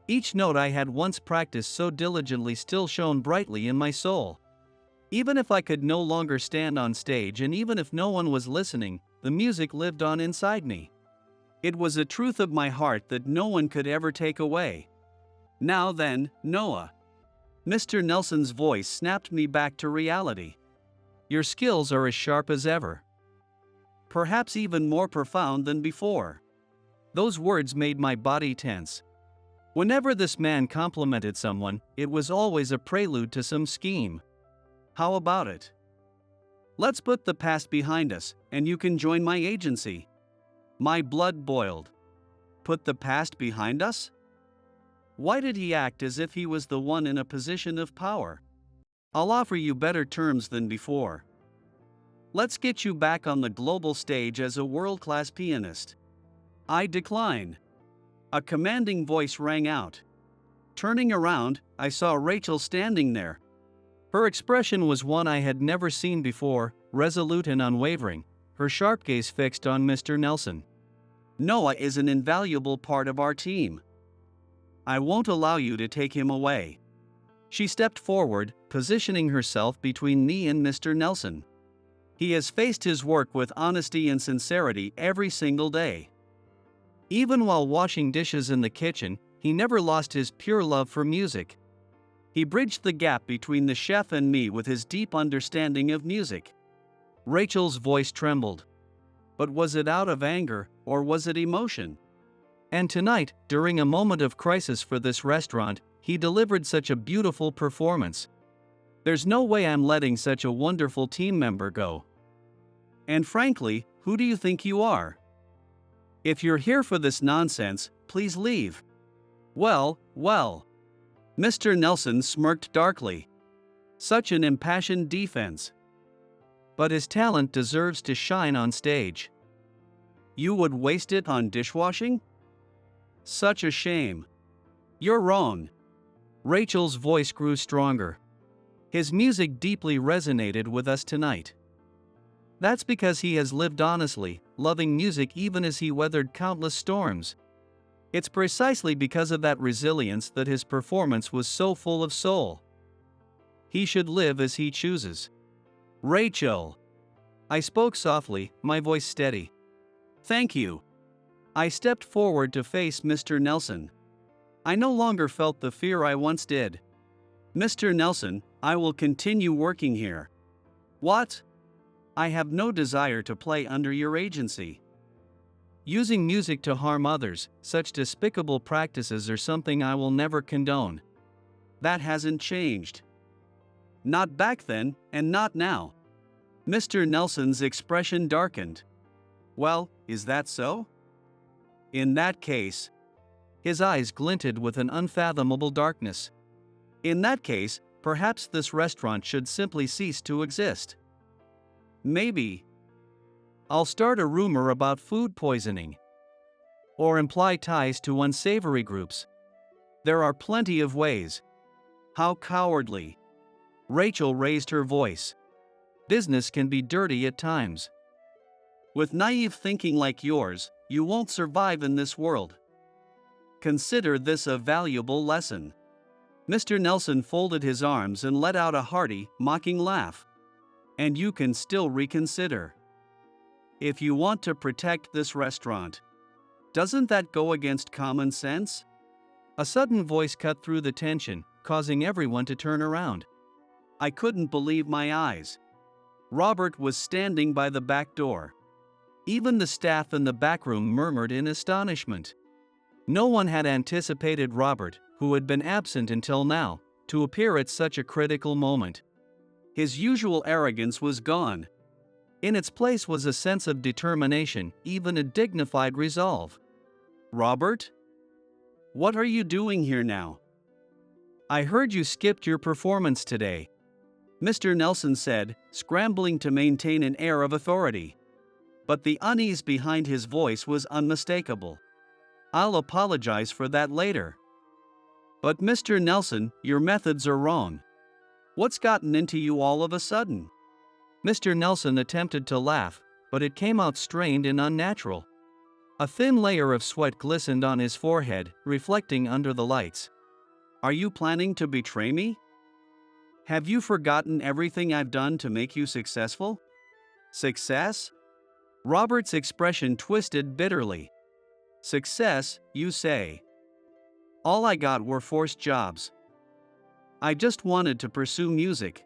Each note I had once practiced so diligently still shone brightly in my soul. Even if I could no longer stand on stage and even if no one was listening, the music lived on inside me. It was a truth of my heart that no one could ever take away. "Now then, Noah." Mr. Nelson's voice snapped me back to reality. "Your skills are as sharp as ever. Perhaps even more profound than before." Those words made my body tense. Whenever this man complimented someone, it was always a prelude to some scheme. How about it? Let's put the past behind us, and you can join my agency. My blood boiled. Put the past behind us? Why did he act as if he was the one in a position of power? I'll offer you better terms than before. Let's get you back on the global stage as a world-class pianist. I decline. A commanding voice rang out. Turning around, I saw Rachel standing there. Her expression was one I had never seen before, resolute and unwavering, her sharp gaze fixed on Mr. Nelson. Noah is an invaluable part of our team. I won't allow you to take him away. She stepped forward, positioning herself between me and Mr. Nelson. He has faced his work with honesty and sincerity every single day. Even while washing dishes in the kitchen, he never lost his pure love for music. He bridged the gap between the chef and me with his deep understanding of music. Rachel's voice trembled. But was it out of anger, or was it emotion? And tonight, during a moment of crisis for this restaurant, he delivered such a beautiful performance. There's no way I'm letting such a wonderful team member go. And frankly, who do you think you are? If you're here for this nonsense, please leave. Well. Mr. Nelson smirked darkly. Such an impassioned defense. But his talent deserves to shine on stage. You would waste it on dishwashing? Such a shame. You're wrong. Rachel's voice grew stronger. His music deeply resonated with us tonight. That's because he has lived honestly, loving music even as he weathered countless storms. It's precisely because of that resilience that his performance was so full of soul. He should live as he chooses. Rachel. I spoke softly, my voice steady. Thank you. I stepped forward to face Mr. Nelson. I no longer felt the fear I once did. Mr. Nelson, I will continue working here. What? I have no desire to play under your agency. Using music to harm others, such despicable practices are something I will never condone. That hasn't changed. Not back then, and not now. Mr. Nelson's expression darkened. Well, is that so? In that case, his eyes glinted with an unfathomable darkness. In that case, perhaps this restaurant should simply cease to exist. Maybe. I'll start a rumor about food poisoning. Or imply ties to unsavory groups. There are plenty of ways. How cowardly. Rachel raised her voice. Business can be dirty at times. With naive thinking like yours, you won't survive in this world. Consider this a valuable lesson. Mr. Nelson folded his arms and let out a hearty, mocking laugh. And you can still reconsider. If you want to protect this restaurant, doesn't that go against common sense? A sudden voice cut through the tension, causing everyone to turn around. I couldn't believe my eyes. Robert was standing by the back door. Even the staff in the back room murmured in astonishment. No one had anticipated Robert, who had been absent until now, to appear at such a critical moment. His usual arrogance was gone. In its place was a sense of determination, even a dignified resolve. Robert? What are you doing here now? I heard you skipped your performance today, Mr. Nelson said, scrambling to maintain an air of authority. But the unease behind his voice was unmistakable. I'll apologize for that later. But Mr. Nelson, your methods are wrong. What's gotten into you all of a sudden? Mr. Nelson attempted to laugh, but it came out strained and unnatural. A thin layer of sweat glistened on his forehead, reflecting under the lights. Are you planning to betray me? Have you forgotten everything I've done to make you successful? Success? Robert's expression twisted bitterly. Success, you say? All I got were forced jobs. I just wanted to pursue music.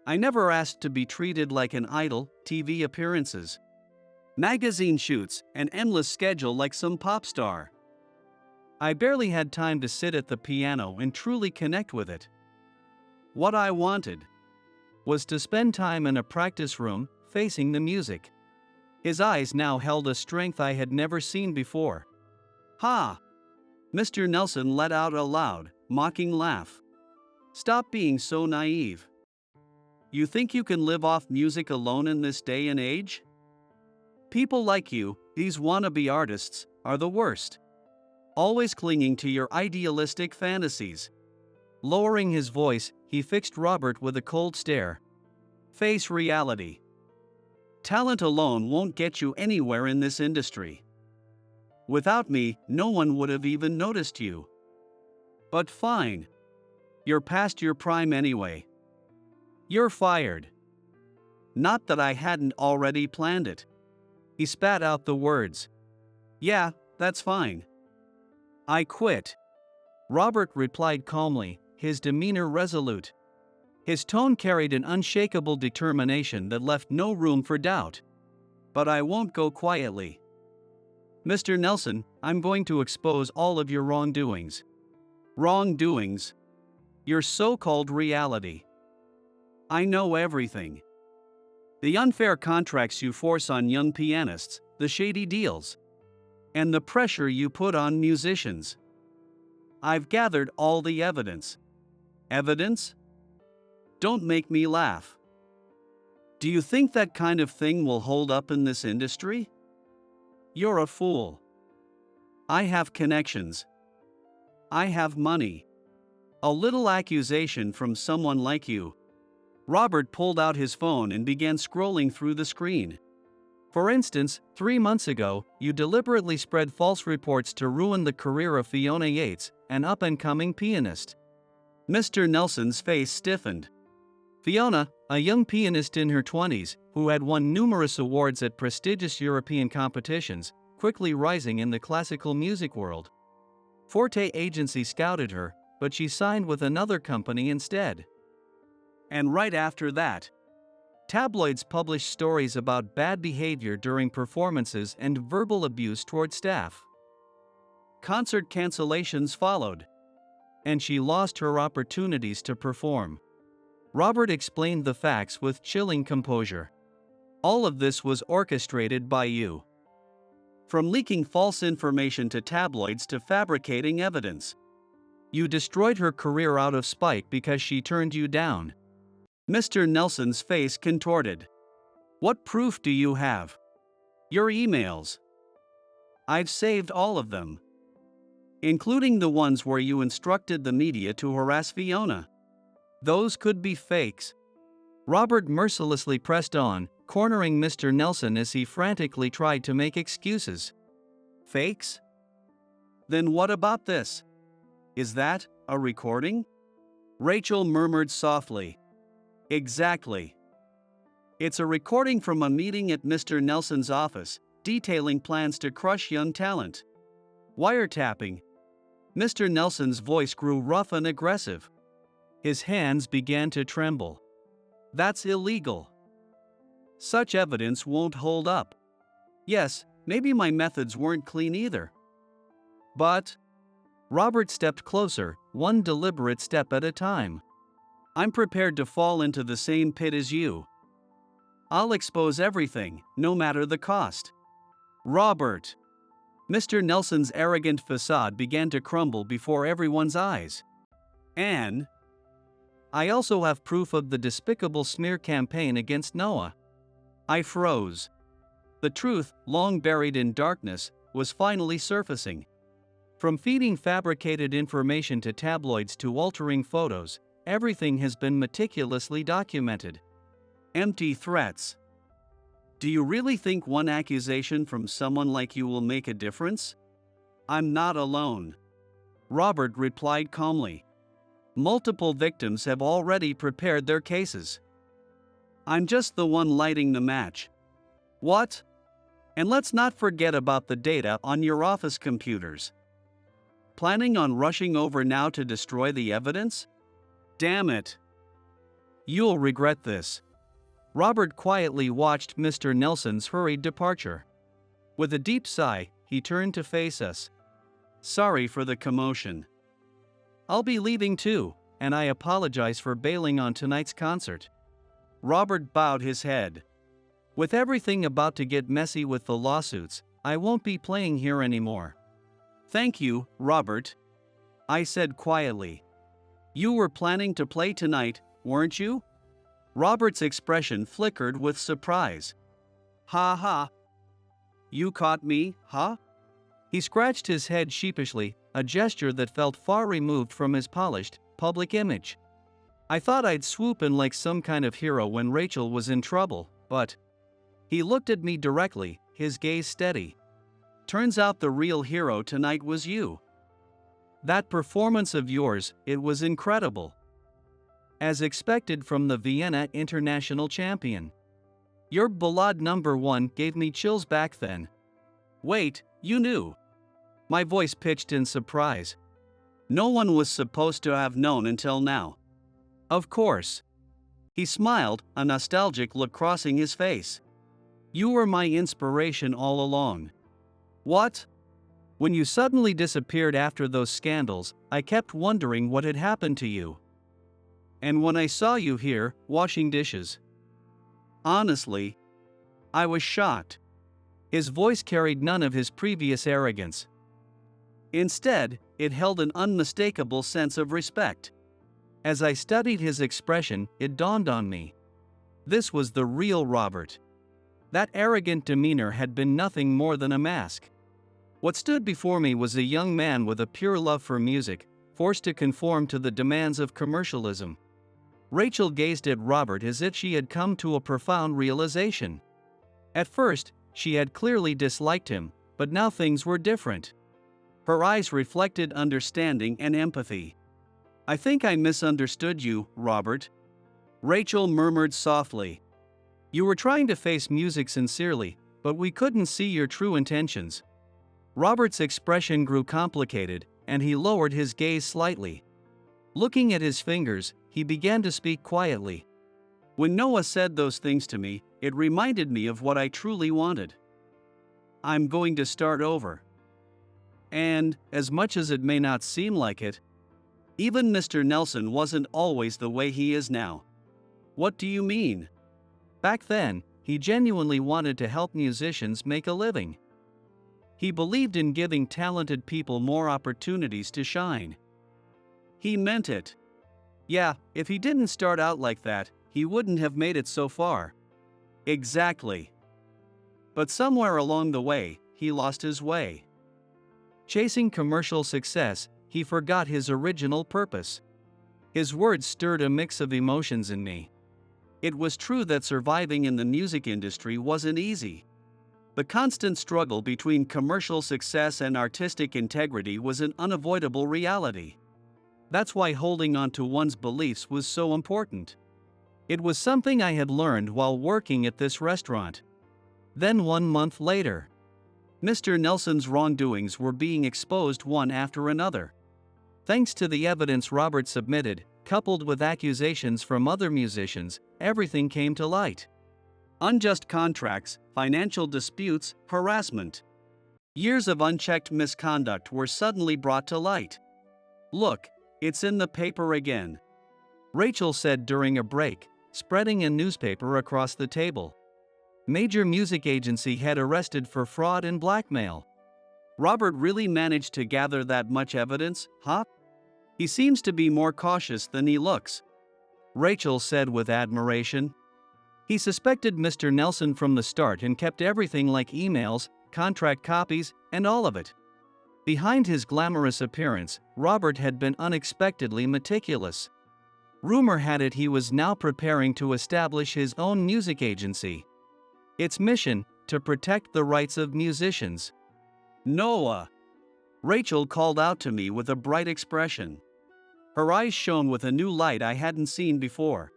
I never asked to be treated like an idol, TV appearances, magazine shoots, an endless schedule like some pop star. I barely had time to sit at the piano and truly connect with it. What I wanted was to spend time in a practice room, facing the music. His eyes now held a strength I had never seen before. "Ha!" Mr. Nelson let out a loud, mocking laugh. "Stop being so naive. You think you can live off music alone in this day and age? People like you, these wannabe artists, are the worst. Always clinging to your idealistic fantasies." Lowering his voice, he fixed Robert with a cold stare. "Face reality. Talent alone won't get you anywhere in this industry. Without me, no one would have even noticed you. But fine. You're past your prime anyway. You're fired." Not that I hadn't already planned it. He spat out the words. "Yeah, that's fine. I quit." Robert replied calmly, his demeanor resolute. His tone carried an unshakable determination that left no room for doubt. "But I won't go quietly. Mr. Nelson, I'm going to expose all of your wrongdoings." "Wrongdoings? Your so-called reality. I know everything. The unfair contracts you force on young pianists, the shady deals, and the pressure you put on musicians. I've gathered all the evidence." "Evidence? Don't make me laugh. Do you think that kind of thing will hold up in this industry? You're a fool. I have connections. I have money. A little accusation from someone like you." Robert pulled out his phone and began scrolling through the screen. "For instance, 3 months ago, you deliberately spread false reports to ruin the career of Fiona Yates, an up-and-coming pianist." Mr. Nelson's face stiffened. Fiona, a young pianist in her 20s, who had won numerous awards at prestigious European competitions, quickly rising in the classical music world. Forte Agency scouted her, but she signed with another company instead. And right after that, tabloids published stories about bad behavior during performances and verbal abuse toward staff. Concert cancellations followed, and she lost her opportunities to perform. Robert explained the facts with chilling composure. "All of this was orchestrated by you. From leaking false information to tabloids to fabricating evidence. You destroyed her career out of spite because she turned you down." Mr. Nelson's face contorted. "What proof do you have?" "Your emails. I've saved all of them. Including the ones where you instructed the media to harass Fiona. Those could be fakes." Robert mercilessly pressed on, cornering Mr. Nelson as he frantically tried to make excuses. "Fakes? Then what about this? Is that a recording?" Rachel murmured softly. "Exactly. It's a recording from a meeting at Mr. Nelson's office, detailing plans to crush young talent. Wiretapping." Mr. Nelson's voice grew rough and aggressive. His hands began to tremble. "That's illegal. Such evidence won't hold up. Yes, maybe my methods weren't clean either. But..." Robert stepped closer, one deliberate step at a time. "I'm prepared to fall into the same pit as you. I'll expose everything, no matter the cost." "Robert!" Mr. Nelson's arrogant facade began to crumble before everyone's eyes. "And I also have proof of the despicable smear campaign against Noah." I froze. The truth, long buried in darkness, was finally surfacing. From feeding fabricated information to tabloids to altering photos, everything has been meticulously documented. Empty threats. Do you really think one accusation from someone like you will make a difference? I'm not alone. Robert replied calmly. Multiple victims have already prepared their cases. I'm just the one lighting the match. What? And let's not forget about the data on your office computers. Planning on rushing over now to destroy the evidence? Damn it. You'll regret this. Robert quietly watched Mr. Nelson's hurried departure. With a deep sigh, he turned to face us. Sorry for the commotion. I'll be leaving too, and I apologize for bailing on tonight's concert. Robert bowed his head. With everything about to get messy with the lawsuits, I won't be playing here anymore. Thank you, Robert, I said quietly. You were planning to play tonight, weren't you? Robert's expression flickered with surprise. Ha ha. You caught me, huh? He scratched his head sheepishly, a gesture that felt far removed from his polished, public image. I thought I'd swoop in like some kind of hero when Rachel was in trouble, but... He looked at me directly, his gaze steady. Turns out the real hero tonight was you. That performance of yours, it was incredible. As expected from the Vienna international champion. Your ballade number 1 gave me chills back then. Wait, you knew? My voice pitched in surprise. No one was supposed to have known until now. Of course. He smiled, a nostalgic look crossing his face. You were my inspiration all along. What? When you suddenly disappeared after those scandals, I kept wondering what had happened to you. And when I saw you here, washing dishes. Honestly, I was shocked. His voice carried none of his previous arrogance. Instead, it held an unmistakable sense of respect. As I studied his expression, it dawned on me. This was the real Robert. That arrogant demeanor had been nothing more than a mask. What stood before me was a young man with a pure love for music, forced to conform to the demands of commercialism. Rachel gazed at Robert as if she had come to a profound realization. At first, she had clearly disliked him, but now things were different. Her eyes reflected understanding and empathy. I think I misunderstood you, Robert. Rachel murmured softly. You were trying to face music sincerely, but we couldn't see your true intentions. Robert's expression grew complicated, and he lowered his gaze slightly. Looking at his fingers, he began to speak quietly. When Noah said those things to me, it reminded me of what I truly wanted. I'm going to start over. And, as much as it may not seem like it, even Mr. Nelson wasn't always the way he is now. What do you mean? Back then, he genuinely wanted to help musicians make a living. He believed in giving talented people more opportunities to shine. He meant it. Yeah, if he didn't start out like that, he wouldn't have made it so far. Exactly. But somewhere along the way, he lost his way. Chasing commercial success, he forgot his original purpose. His words stirred a mix of emotions in me. It was true that surviving in the music industry wasn't easy. The constant struggle between commercial success and artistic integrity was an unavoidable reality. That's why holding on to one's beliefs was so important. It was something I had learned while working at this restaurant. Then 1 month later, Mr. Nelson's wrongdoings were being exposed one after another. Thanks to the evidence Robert submitted, coupled with accusations from other musicians, everything came to light. Unjust contracts, financial disputes, harassment. Years of unchecked misconduct were suddenly brought to light. Look, it's in the paper again, Rachel said during a break, spreading a newspaper across the table. Major music agency head arrested for fraud and blackmail. Robert really managed to gather that much evidence, huh? He seems to be more cautious than he looks, Rachel said with admiration. He suspected Mr. Nelson from the start and kept everything like emails, contract copies, and all of it. Behind his glamorous appearance, Robert had been unexpectedly meticulous. Rumor had it he was now preparing to establish his own music agency. Its mission, to protect the rights of musicians. Noah! Rachel called out to me with a bright expression. Her eyes shone with a new light I hadn't seen before.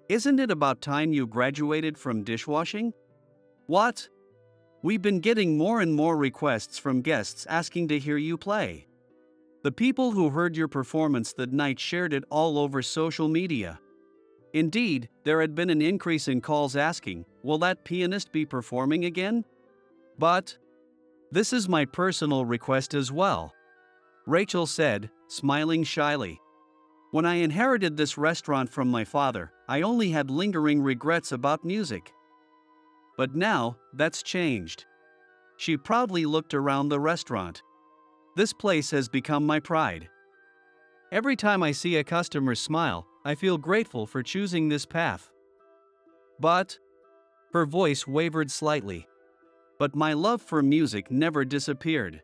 Isn't it about time you graduated from dishwashing? What? We've been getting more and more requests from guests asking to hear you play. The people who heard your performance that night shared it all over social media. Indeed, there had been an increase in calls asking, will that pianist be performing again? But this is my personal request as well, Rachel said, smiling shyly. When I inherited this restaurant from my father, I only had lingering regrets about music. But now, that's changed. She proudly looked around the restaurant. This place has become my pride. Every time I see a customer smile, I feel grateful for choosing this path. But, her voice wavered slightly. But my love for music never disappeared.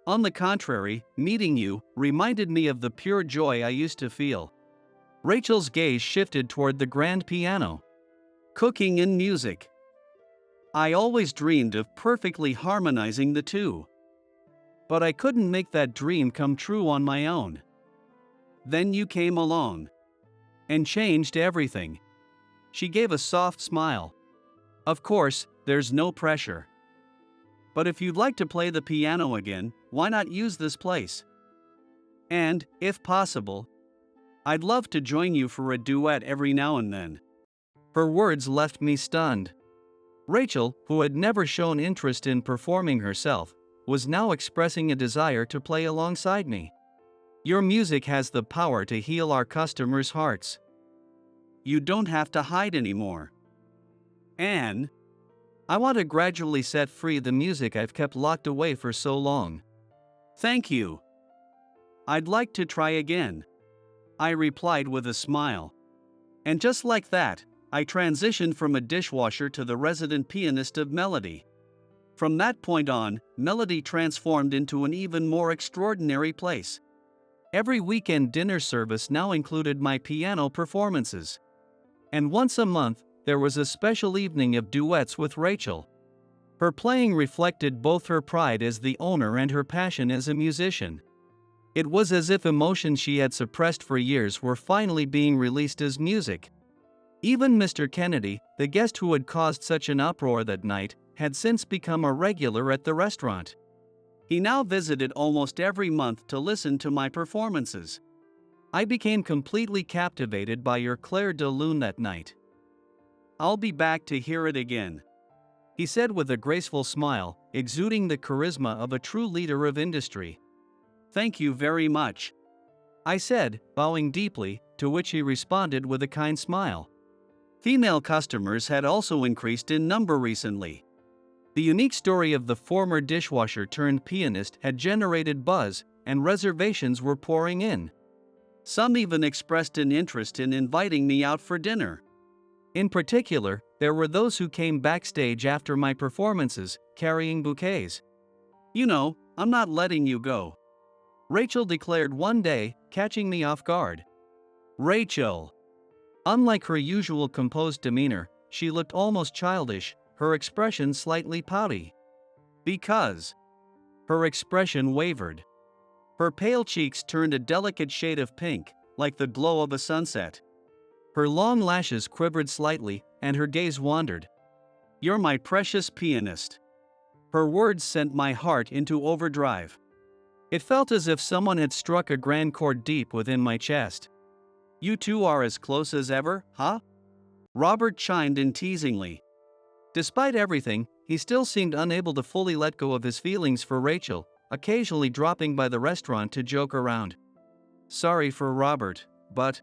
On the contrary, meeting you reminded me of the pure joy I used to feel. Rachel's gaze shifted toward the grand piano. Cooking and music. I always dreamed of perfectly harmonizing the two. But I couldn't make that dream come true on my own. Then you came along. And changed everything. She gave a soft smile. Of course, there's no pressure. But if you'd like to play the piano again, why not use this place? And, if possible, I'd love to join you for a duet every now and then. Her words left me stunned. Rachel, who had never shown interest in performing herself, was now expressing a desire to play alongside me. Your music has the power to heal our customers' hearts. You don't have to hide anymore. And I want to gradually set free the music I've kept locked away for so long. Thank you. I'd like to try again, I replied with a smile. And just like that, I transitioned from a dishwasher to the resident pianist of Melody. From that point on, Melody transformed into an even more extraordinary place. Every weekend dinner service now included my piano performances. And once a month, there was a special evening of duets with Rachel. Her playing reflected both her pride as the owner and her passion as a musician. It was as if emotions she had suppressed for years were finally being released as music. Even Mr. Kennedy, the guest who had caused such an uproar that night, had since become a regular at the restaurant. He now visited almost every month to listen to my performances. I became completely captivated by your Clair de Lune that night. I'll be back to hear it again, he said with a graceful smile, exuding the charisma of a true leader of industry. Thank you very much, I said, bowing deeply, to which he responded with a kind smile. Female customers had also increased in number recently. The unique story of the former dishwasher turned pianist had generated buzz, and reservations were pouring in. Some even expressed an interest in inviting me out for dinner. In particular, there were those who came backstage after my performances, carrying bouquets. You know, I'm not letting you go, Rachel declared one day, catching me off guard. Rachel. Unlike her usual composed demeanor, she looked almost childish, her expression slightly pouty. Because. Her expression wavered. Her pale cheeks turned a delicate shade of pink, like the glow of a sunset. Her long lashes quivered slightly, and her gaze wandered. You're my precious pianist. Her words sent my heart into overdrive. It felt as if someone had struck a grand chord deep within my chest. You two are as close as ever, huh? Robert chimed in teasingly. Despite everything, he still seemed unable to fully let go of his feelings for Rachel, occasionally dropping by the restaurant to joke around. Sorry for Robert, but,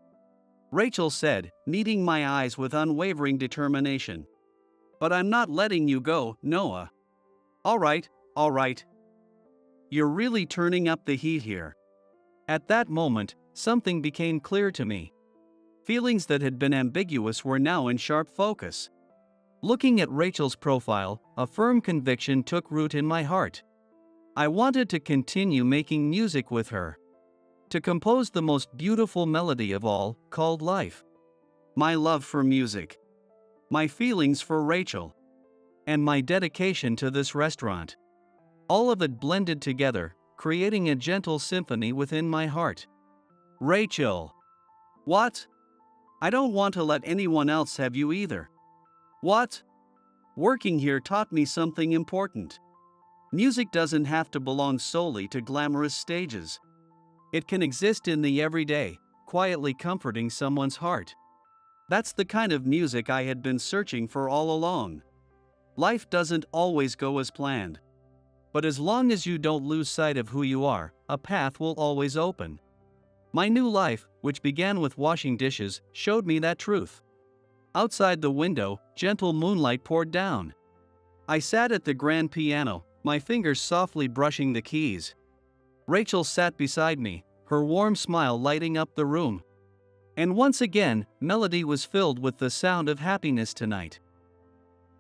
Rachel said, meeting my eyes with unwavering determination. But I'm not letting you go, Noah. All right. You're really turning up the heat here. At that moment, something became clear to me. Feelings that had been ambiguous were now in sharp focus. Looking at Rachel's profile, a firm conviction took root in my heart. I wanted to continue making music with her. To compose the most beautiful melody of all, called life. My love for music. My feelings for Rachel. And my dedication to this restaurant. All of it blended together, creating a gentle symphony within my heart. Rachel. What? I don't want to let anyone else have you either. What? Working here taught me something important. Music doesn't have to belong solely to glamorous stages. It can exist in the everyday, quietly comforting someone's heart. That's the kind of music I had been searching for all along. Life doesn't always go as planned. But as long as you don't lose sight of who you are, a path will always open. My new life, which began with washing dishes, showed me that truth. Outside the window, gentle moonlight poured down. I sat at the grand piano, my fingers softly brushing the keys. Rachel sat beside me, her warm smile lighting up the room. And once again, Melody was filled with the sound of happiness tonight.